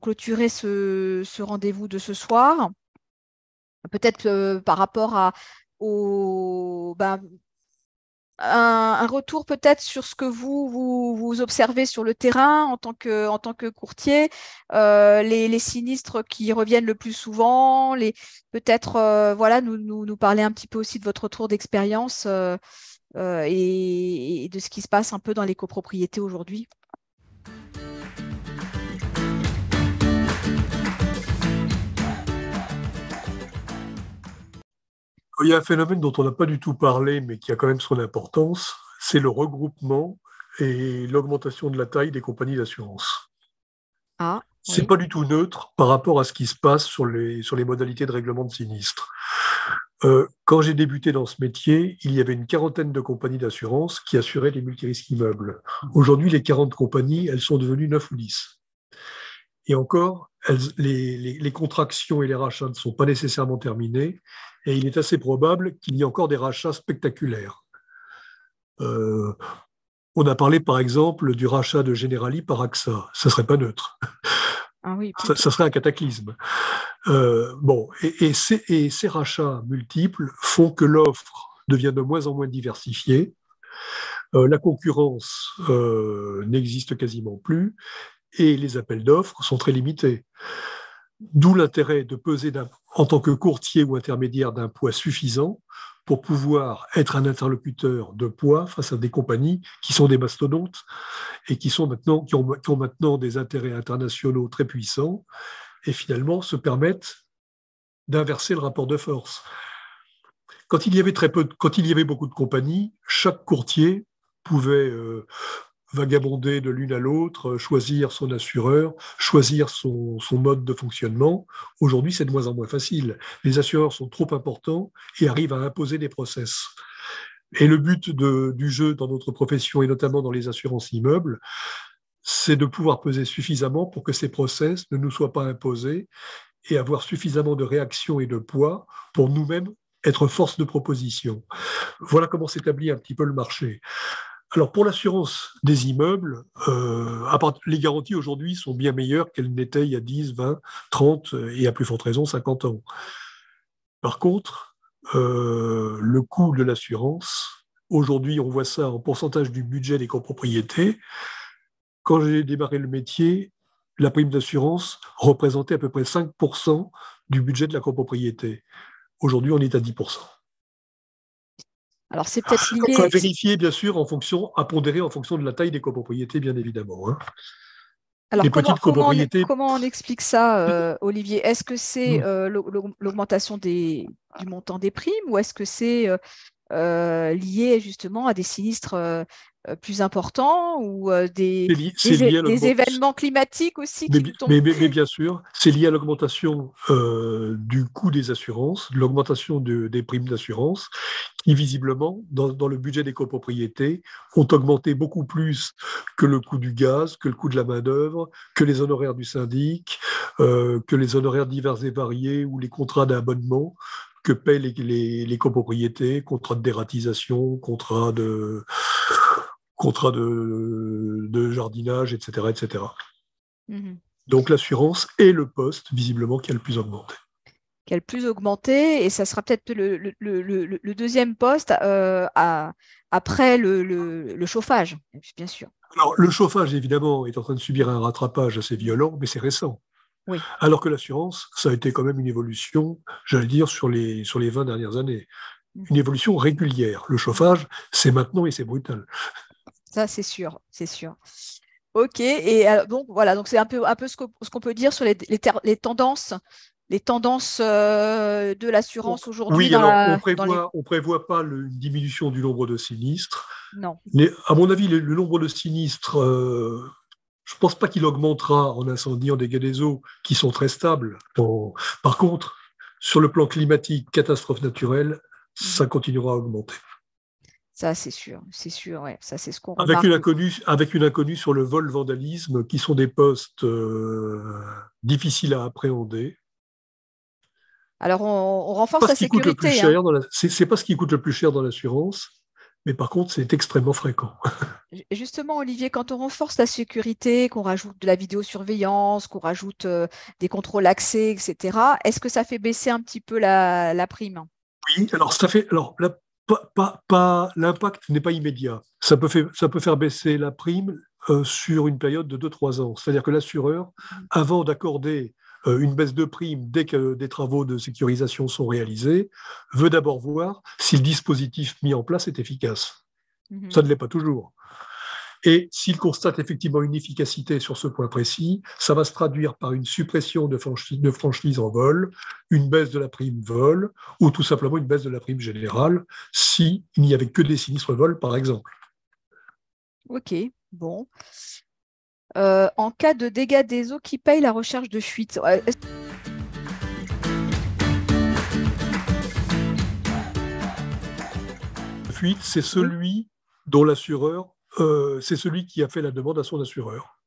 clôturer ce rendez-vous de ce soir. Peut-être par rapport un retour peut-être sur ce que vous observez sur le terrain en tant que courtier, les sinistres qui reviennent le plus souvent, peut-être voilà, nous parler un petit peu aussi de votre retour d'expérience et de ce qui se passe un peu dans les copropriétés aujourd'hui. Il y a un phénomène dont on n'a pas du tout parlé, mais qui a quand même son importance, c'est le regroupement et l'augmentation de la taille des compagnies d'assurance. Ah, C'est oui. pas du tout neutre par rapport à ce qui se passe sur les modalités de règlement de sinistre. Quand j'ai débuté dans ce métier, il y avait une quarantaine de compagnies d'assurance qui assuraient les multirisques immeubles. Aujourd'hui, les 40 compagnies, elles sont devenues 9 ou 10. Et encore, les contractions et les rachats ne sont pas nécessairement terminés, et il est assez probable qu'il y ait encore des rachats spectaculaires. On a parlé par exemple du rachat de Generali par AXA. Ça ne serait pas neutre. Ah oui, Ça serait un cataclysme. Et ces rachats multiples font que l'offre devient de moins en moins diversifiée. La concurrence n'existe quasiment plus et les appels d'offres sont très limités. D'où l'intérêt de peser en tant que courtier ou intermédiaire d'un poids suffisant pour pouvoir être un interlocuteur de poids face à des compagnies qui sont des mastodontes et qui ont maintenant des intérêts internationaux très puissants et finalement se permettent d'inverser le rapport de force. Quand il y avait beaucoup de compagnies, chaque courtier pouvait vagabonder de l'une à l'autre, choisir son assureur, choisir son mode de fonctionnement. Aujourd'hui, c'est de moins en moins facile. Les assureurs sont trop importants et arrivent à imposer des process. Et le but du jeu dans notre profession, et notamment dans les assurances immeubles, c'est de pouvoir peser suffisamment pour que ces process ne nous soient pas imposés et avoir suffisamment de réaction et de poids pour nous-mêmes être force de proposition. Voilà comment s'établit un petit peu le marché. Alors, pour l'assurance des immeubles, les garanties aujourd'hui sont bien meilleures qu'elles n'étaient il y a 10, 20, 30 et à plus forte raison 50 ans. Par contre, le coût de l'assurance, aujourd'hui, on voit ça en pourcentage du budget des copropriétés. Quand j'ai démarré le métier, la prime d'assurance représentait à peu près 5% du budget de la copropriété. Aujourd'hui, on est à 10%. Alors, c'est peut-être Il faut lié. vérifier, bien sûr, à pondérer en fonction de la taille des copropriétés, bien évidemment. Hein. Alors, Les petites copropriétés. comment on explique ça, Olivier? Est-ce que c'est Hmm. l'augmentation du montant des primes ou est-ce que c'est lié justement à des sinistres plus importants ou C'est lié à des événements climatiques aussi mais, qui nous tombent? mais bien sûr, c'est lié à l'augmentation du coût des assurances, l'augmentation des primes d'assurance, qui visiblement, dans le budget des copropriétés, ont augmenté beaucoup plus que le coût du gaz, que le coût de la main-d'œuvre, que les honoraires du syndic, que les honoraires divers et variés ou les contrats d'abonnement que paient les copropriétés, contrats de dératisation, contrats de jardinage, etc., etc. Mhm. Donc, Donc l'assurance et le poste, visiblement, qui a le plus augmenté. qui a le plus augmenté, et ça sera peut-être le deuxième poste après le chauffage, bien sûr. Alors, le chauffage, évidemment, est en train de subir un rattrapage assez violent, mais c'est récent. Oui. Alors que l'assurance, ça a été quand même une évolution, j'allais dire, sur les 20 dernières années. Une évolution régulière. Le chauffage, c'est maintenant et c'est brutal. Ça, c'est sûr, c'est sûr. Ok, et donc voilà, donc c'est un peu ce qu'on peut dire sur les tendances de l'assurance aujourd'hui Oui, alors dans on prévoit pas une diminution du nombre de sinistres. Non. Mais à mon avis, le nombre de sinistres, je ne pense pas qu'il augmentera en incendie, en dégâts des eaux, qui sont très stables. Par contre, sur le plan climatique, catastrophe naturelle, ça continuera à augmenter. Ça, c'est sûr, ouais. Ça, c'est ce qu'on Avec remarque. avec une inconnue sur le vol-vandalisme, qui sont des postes difficiles à appréhender. Alors, on renforce Pas la ce qui coûte le plus sécurité. cher c'est pas ce qui coûte le plus cher dans l'assurance, mais par contre, c'est extrêmement fréquent. Justement, Olivier, quand on renforce la sécurité, qu'on rajoute de la vidéosurveillance, qu'on rajoute des contrôles accès, etc., est-ce que ça fait baisser un petit peu la prime? Oui, alors ça fait. Alors, l'impact n'est pas immédiat. Ça peut faire baisser la prime sur une période de 2-3 ans. C'est-à-dire que l'assureur, avant d'accorder une baisse de prime dès que des travaux de sécurisation sont réalisés, veut d'abord voir si le dispositif mis en place est efficace. Ça ne l'est pas toujours. Et s'il constate effectivement une efficacité sur ce point précis, ça va se traduire par une suppression de franchise en vol, une baisse de la prime vol ou tout simplement une baisse de la prime générale s'il n'y avait que des sinistres vol, par exemple. Ok, bon. En cas de dégâts des eaux, qui paye la recherche de fuite? Fuite, c'est celui dont l'assureur, c'est celui qui a fait la demande à son assureur.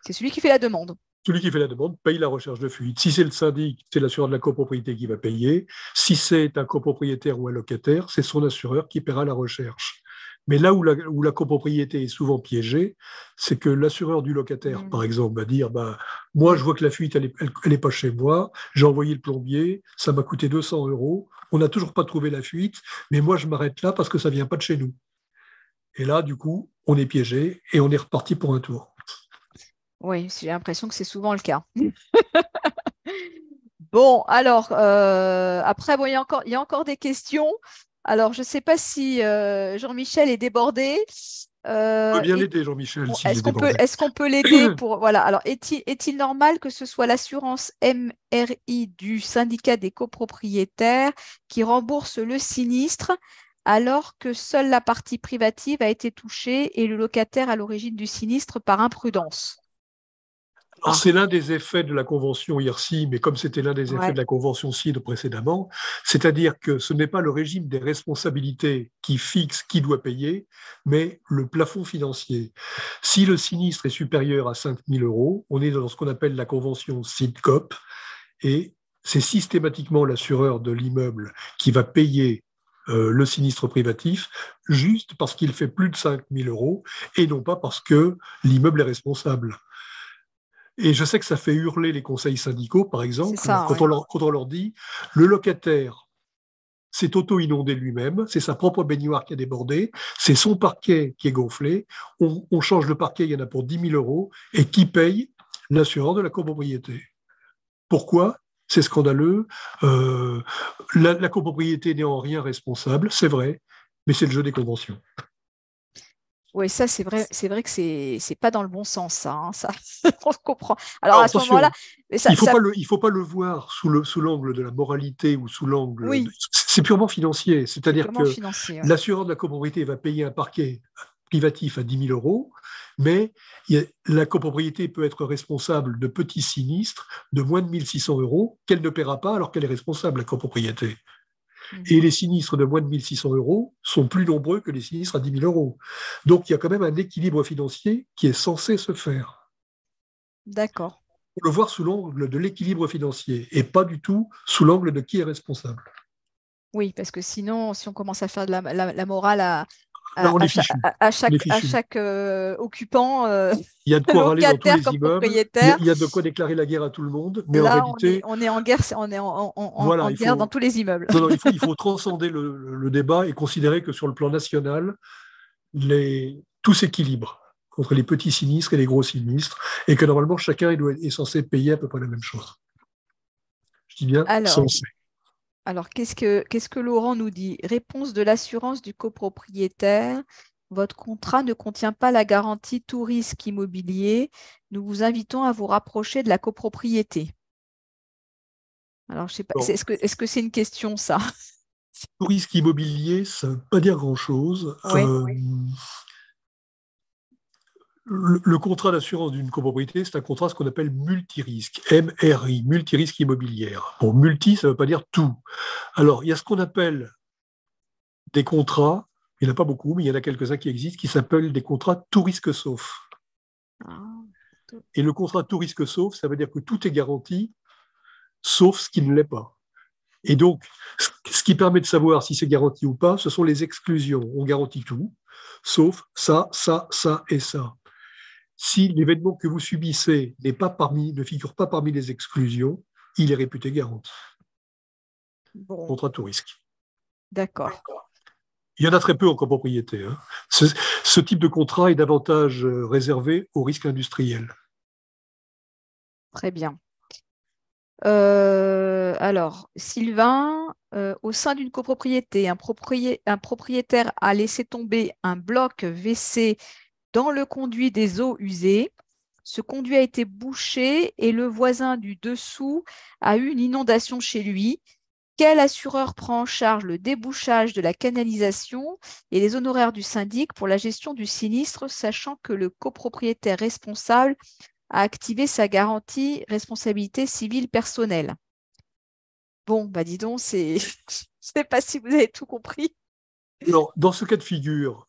C'est celui qui fait la demande. Celui qui fait la demande paye la recherche de fuite. Si c'est le syndic, c'est l'assureur de la copropriété qui va payer. Si c'est un copropriétaire ou un locataire, c'est son assureur qui paiera la recherche. Mais là où la copropriété est souvent piégée, c'est que l'assureur du locataire, par exemple, va dire moi, je vois que la fuite, elle est pas chez moi, j'ai envoyé le plombier, ça m'a coûté 200 €, on n'a toujours pas trouvé la fuite, mais moi, je m'arrête là parce que ça vient pas de chez nous. Et là, du coup, on est piégé et on est reparti pour un tour. Oui, j'ai l'impression que c'est souvent le cas. Bon, alors, après, bon, il y a encore des questions. Alors, je ne sais pas si Jean-Michel est débordé. On peut bien l'aider, Jean-Michel, Bon, s'il est débordé. est-ce qu'on peut l'aider pour… Voilà. Alors, est-il normal que ce soit l'assurance MRI du syndicat des copropriétaires qui rembourse le sinistre alors que seule la partie privative a été touchée et le locataire à l'origine du sinistre par imprudence? Alors, c'est l'un des effets de la convention IRSI, mais comme c'était l'un des effets de la convention CIDE précédemment, c'est-à-dire que ce n'est pas le régime des responsabilités qui fixe qui doit payer, mais le plafond financier. Si le sinistre est supérieur à 5 000 €, on est dans ce qu'on appelle la convention CIDE-COP, et c'est systématiquement l'assureur de l'immeuble qui va payer le sinistre privatif juste parce qu'il fait plus de 5 000 € et non pas parce que l'immeuble est responsable. Et je sais que ça fait hurler les conseils syndicaux, par exemple, quand on leur dit le locataire s'est auto-inondé lui-même, c'est sa propre baignoire qui a débordé, c'est son parquet qui est gonflé, on change le parquet, il y en a pour 10 000 €, et qui paye? L'assureur de la copropriété. Pourquoi? C'est scandaleux. La copropriété n'est en rien responsable, c'est vrai, mais c'est le jeu des conventions. Oui, ça, c'est vrai que c'est pas dans le bon sens, ça. Hein, ça on comprend. Alors, à ce moment-là, il faut pas le voir sous l'angle de la moralité ou sous l'angle. Oui. C'est purement financier. C'est-à-dire que l'assureur de la copropriété va payer un parquet privatif à 10 000 €, mais la copropriété peut être responsable de petits sinistres de moins de 1 600 € qu'elle ne paiera pas alors qu'elle est responsable, la copropriété. Et les sinistres de moins de 1 600 € sont plus nombreux que les sinistres à 10 000 €. Donc, il y a quand même un équilibre financier qui est censé se faire. D'accord. Il faut le voir sous l'angle de l'équilibre financier et pas du tout sous l'angle de qui est responsable. Oui, parce que sinon, si on commence à faire de la morale à chaque occupant, il y a de quoi râler dans tous les immeubles, il y a de quoi déclarer la guerre à tout le monde, mais là, en réalité… on est en guerre, guerre dans tous les immeubles. Non, il faut transcender le débat et considérer que sur le plan national, tout s'équilibre entre les petits sinistres et les gros sinistres, et que normalement, chacun est censé payer à peu près la même chose. Je dis bien censé. Alors, qu'est-ce que Laurent nous dit? Réponse de l'assurance du copropriétaire. Votre contrat ne contient pas la garantie tout risque immobilier. Nous vous invitons à vous rapprocher de la copropriété. Alors, je sais pas, est-ce que c'est une question, ça? Tout risque immobilier, ça ne veut pas dire grand-chose. Le contrat d'assurance d'une copropriété, c'est un contrat ce qu'on appelle multirisque, MRI, multirisque immobilière. Bon, multi, ça ne veut pas dire tout. Alors, il y a ce qu'on appelle des contrats, il n'y en a pas beaucoup, mais il y en a quelques-uns qui existent, qui s'appellent des contrats tout risque sauf. Et le contrat tout risque sauf, ça veut dire que tout est garanti, sauf ce qui ne l'est pas. Et donc, ce qui permet de savoir si c'est garanti ou pas, ce sont les exclusions. On garantit tout, sauf ça, ça, ça et ça. Si l'événement que vous subissez ne figure pas parmi les exclusions, il est réputé garanti. Bon. Contrat tout risque. D'accord. Il y en a très peu en copropriété. Hein. Ce type de contrat est davantage réservé aux risques industriels. Très bien. Alors, Sylvain, au sein d'une copropriété, un propriétaire a laissé tomber un bloc WC dans le conduit des eaux usées. Ce conduit a été bouché et le voisin du dessous a eu une inondation chez lui. Quel assureur prend en charge le débouchage de la canalisation et les honoraires du syndic pour la gestion du sinistre, sachant que le copropriétaire responsable a activé sa garantie responsabilité civile personnelle? Bon, bah dis donc, je ne sais pas si vous avez tout compris. Alors, dans ce cas de figure,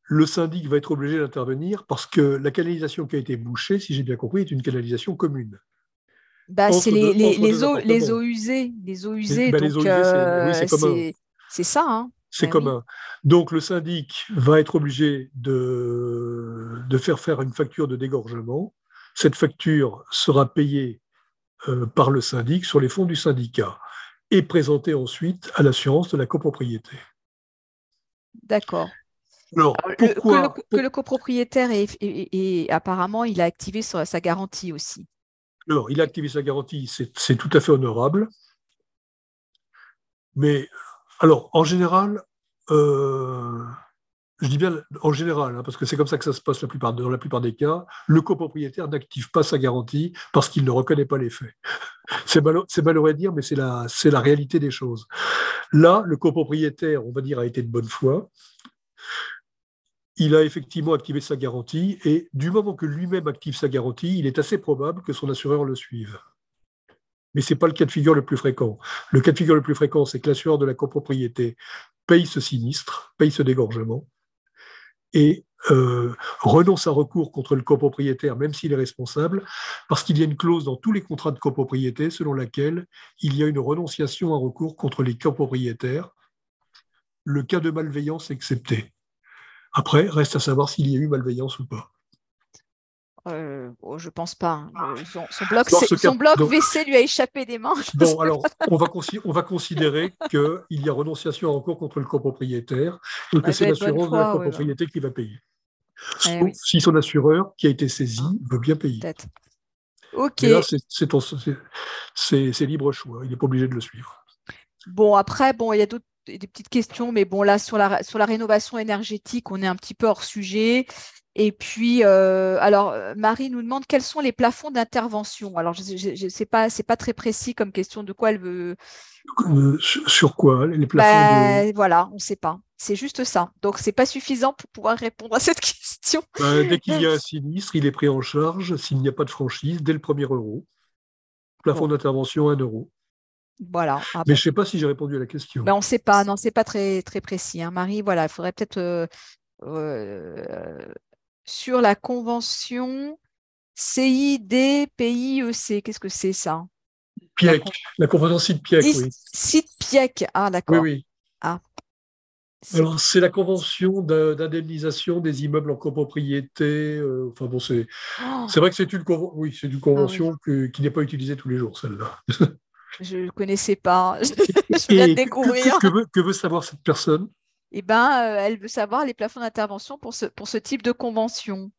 le syndic va être obligé d'intervenir parce que la canalisation qui a été bouchée, si j'ai bien compris, est une canalisation commune. Bah, c'est Entre deux les appartements. eaux usées. Les eaux Les usées, donc eaux usées, oui, c'est commun. c'est ça. Hein. C'est Ben oui. commun. Donc, le syndic va être obligé de faire une facture de dégorgement. Cette facture sera payée par le syndic sur les fonds du syndicat et présentée ensuite à l'assurance de la copropriété. D'accord. Alors, Que le copropriétaire apparemment, il a activé sa garantie aussi. Alors, il a activé sa garantie, c'est tout à fait honorable. Mais, alors, en général, je dis bien en général, hein, parce que c'est comme ça que ça se passe dans la plupart des cas, le copropriétaire n'active pas sa garantie parce qu'il ne reconnaît pas les faits. C'est malheureux à dire, mais c'est la réalité des choses. Là, le copropriétaire, on va dire, a été de bonne foi. Il a effectivement activé sa garantie et du moment que lui-même active sa garantie, il est assez probable que son assureur le suive. Mais ce n'est pas le cas de figure le plus fréquent. Le cas de figure le plus fréquent, c'est que l'assureur de la copropriété paye ce sinistre, paye ce dégorgement, et renonce à recours contre le copropriétaire, même s'il est responsable, parce qu'il y a une clause dans tous les contrats de copropriété selon laquelle il y a une renonciation à recours contre les copropriétaires, le cas de malveillance excepté. Après, reste à savoir s'il y a eu malveillance ou pas. Je pense pas. Hein. Son bloc WC lui a échappé des mains. Bon, alors, on va considérer qu'il y a renonciation à recours contre le copropriétaire et que c'est l'assurance de la copropriété qui va payer. Sauf si son assureur, qui a été saisi, veut bien payer. Peut-être. Ok. Mais là, c'est libre choix. Il n'est pas obligé de le suivre. Bon, après, il y a des petites questions, mais bon, là, sur la rénovation énergétique, on est un petit peu hors sujet. Et puis, alors, Marie nous demande quels sont les plafonds d'intervention. Alors, je sais pas, c'est pas très précis comme question de quoi elle veut. Sur quoi? Les plafonds Voilà, on ne sait pas. C'est juste ça. Donc, c'est pas suffisant pour pouvoir répondre à cette question. Dès qu'il y a un sinistre, il est pris en charge s'il n'y a pas de franchise dès le premier euro. Plafond d'intervention, 1 euro. Voilà. Mais je ne sais pas si j'ai répondu à la question. Mais on ne sait pas. Non, c'est pas très, très précis. Hein. Marie, voilà, il faudrait peut-être sur la convention CID-PIEC. Qu'est-ce que c'est ça? PIEC, la convention CID-PIEC, oui. CID-PIEC, ah d'accord. Oui. Ah. Alors, c'est la convention d'indemnisation des immeubles en copropriété. Enfin bon, c'est vrai que c'est une convention qui n'est pas utilisée tous les jours, celle-là. Je ne connaissais pas. Je viens de découvrir. Que veut savoir cette personne? Eh bien, elle veut savoir les plafonds d'intervention pour ce type de convention,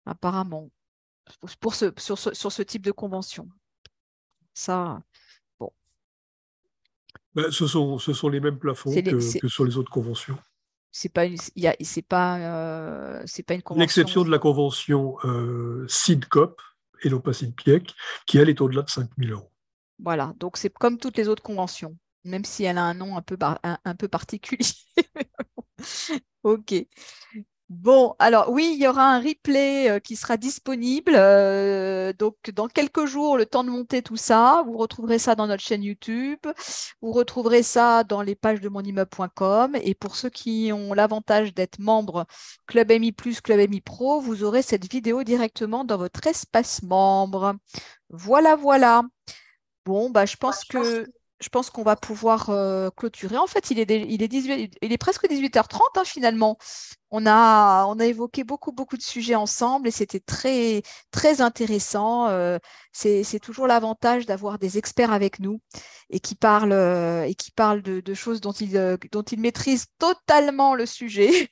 apparemment, sur ce type de convention. Ça, bon. Ben, ce sont les mêmes plafonds que sur les autres conventions. C'est pas une convention. L'exception de la convention CID-COP et non pas CID-PIEC, qui elle est au-delà de 5 000 euros. Voilà, donc c'est comme toutes les autres conventions, même si elle a un nom un peu particulier. Ok. Bon, alors oui, il y aura un replay qui sera disponible. Donc, dans quelques jours, le temps de monter tout ça. Vous retrouverez ça dans notre chaîne YouTube. Vous retrouverez ça dans les pages de monimmeuble.com. Et pour ceux qui ont l'avantage d'être membres Club MI+, Club MI Pro, vous aurez cette vidéo directement dans votre espace membre. Voilà, voilà. Bon, bah, je pense qu'on va pouvoir clôturer. En fait, il est presque 18h30 hein, finalement. On a évoqué beaucoup de sujets ensemble et c'était très, très intéressant. C'est toujours l'avantage d'avoir des experts avec nous et qui parlent de choses dont ils maîtrisent totalement le sujet.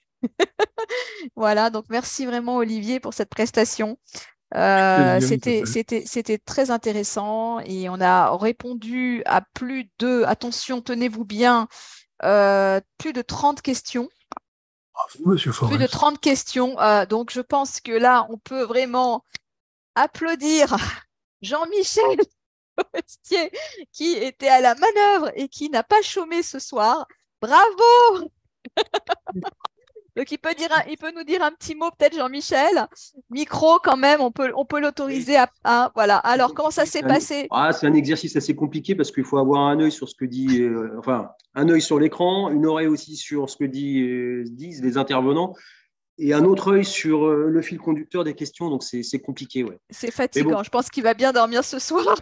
Voilà, donc merci vraiment Olivier pour cette prestation. C'était très intéressant et on a répondu à attention, tenez-vous bien, plus de 30 questions. Monsieur Plus de Forest. 30 questions. Donc, je pense que là, on peut vraiment applaudir Jean-Michel Forestier qui était à la manœuvre et qui n'a pas chômé ce soir. Bravo! Donc, il peut nous dire un petit mot, peut-être, Jean-Michel. Micro, quand même, on peut l'autoriser à. Voilà. Alors, comment ça s'est passé? C'est un exercice assez compliqué parce qu'il faut avoir un œil sur ce que dit, un œil sur l'écran, une oreille aussi sur ce que disent les intervenants et un autre œil sur le fil conducteur des questions. Donc, c'est compliqué, ouais. C'est fatigant. Bon. Je pense qu'il va bien dormir ce soir.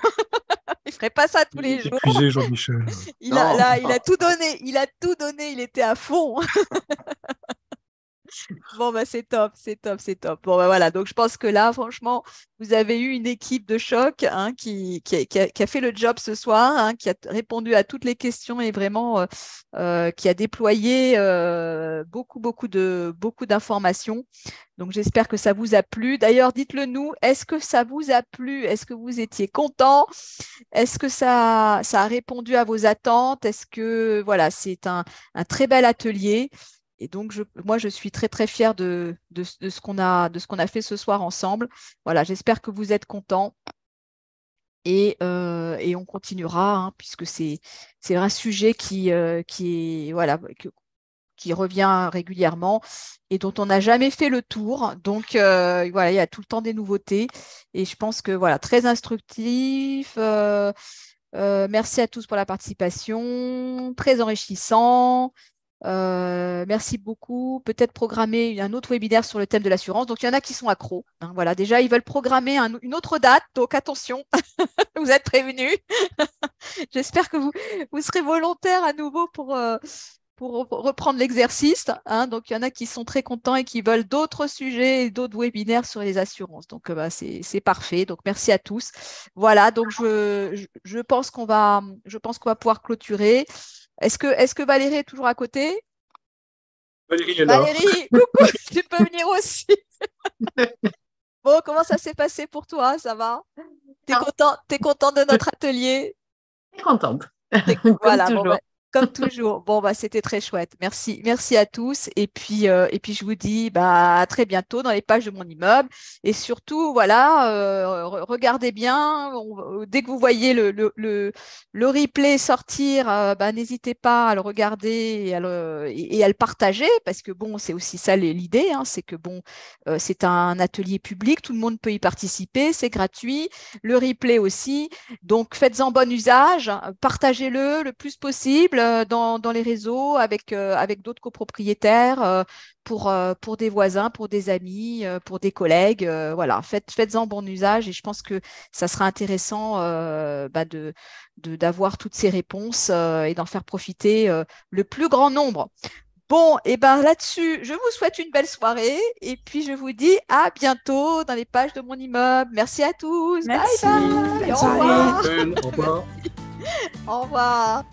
Il ne ferait pas ça tous les jours. Épuisé, Jean-Michel. Il a tout donné. Il a tout donné. Il était à fond. Bon, bah, c'est top, c'est top, c'est top. Bon, bah, voilà, donc je pense que là, franchement, vous avez eu une équipe de choc hein, qui a fait le job ce soir, hein, qui a répondu à toutes les questions et vraiment qui a déployé beaucoup d'informations. Donc, j'espère que ça vous a plu. D'ailleurs, dites-le nous, est-ce que ça vous a plu? Est-ce que vous étiez content? Est-ce que ça a répondu à vos attentes? Est-ce que, voilà, c'est un très bel atelier? Et donc, moi, je suis très, très fière de ce qu'on a fait ce soir ensemble. Voilà, j'espère que vous êtes contents. Et on continuera, hein, puisque c'est un sujet qui revient régulièrement et dont on n'a jamais fait le tour. Donc, voilà, il y a tout le temps des nouveautés. Et je pense que, voilà, très instructif. Merci à tous pour la participation. Très enrichissant. Merci beaucoup. Peut-être programmer un autre webinaire sur le thème de l'assurance. Donc, il y en a qui sont accros. Hein, voilà, déjà, ils veulent programmer une autre date. Donc, attention, vous êtes prévenus. J'espère que vous serez volontaires à nouveau pour reprendre l'exercice. Hein. Donc, il y en a qui sont très contents et qui veulent d'autres sujets et d'autres webinaires sur les assurances. Donc, c'est parfait. Donc, merci à tous. Voilà, donc je pense qu'on va pouvoir clôturer. Est-ce que Valérie est toujours à côté? Valérie est là. Valérie, coucou, tu peux venir aussi. Bon, comment ça s'est passé pour toi? Ça va? T'es content de notre atelier? Très contente. Voilà, toujours. Bon, comme toujours. Bon, c'était très chouette. Merci à tous. Et puis je vous dis à très bientôt dans les pages de mon immeuble. Et surtout, voilà, regardez bien. Dès que vous voyez le replay sortir, n'hésitez pas à le regarder et à le partager parce que bon, c'est aussi ça l'idée. Hein, c'est que bon, c'est un atelier public, tout le monde peut y participer, c'est gratuit. Le replay aussi. Donc, faites-en bon usage, partagez-le le plus possible dans les réseaux avec d'autres copropriétaires, pour des voisins, pour des amis, pour des collègues. Voilà, faites-en bon usage et je pense que ça sera intéressant d'avoir toutes ces réponses et d'en faire profiter le plus grand nombre. Bon, et là-dessus, je vous souhaite une belle soirée et puis je vous dis à bientôt dans les pages de mon immeuble. Merci à tous. Merci. Bye bye. Bonne Au soirée. revoir. Au revoir. Au revoir.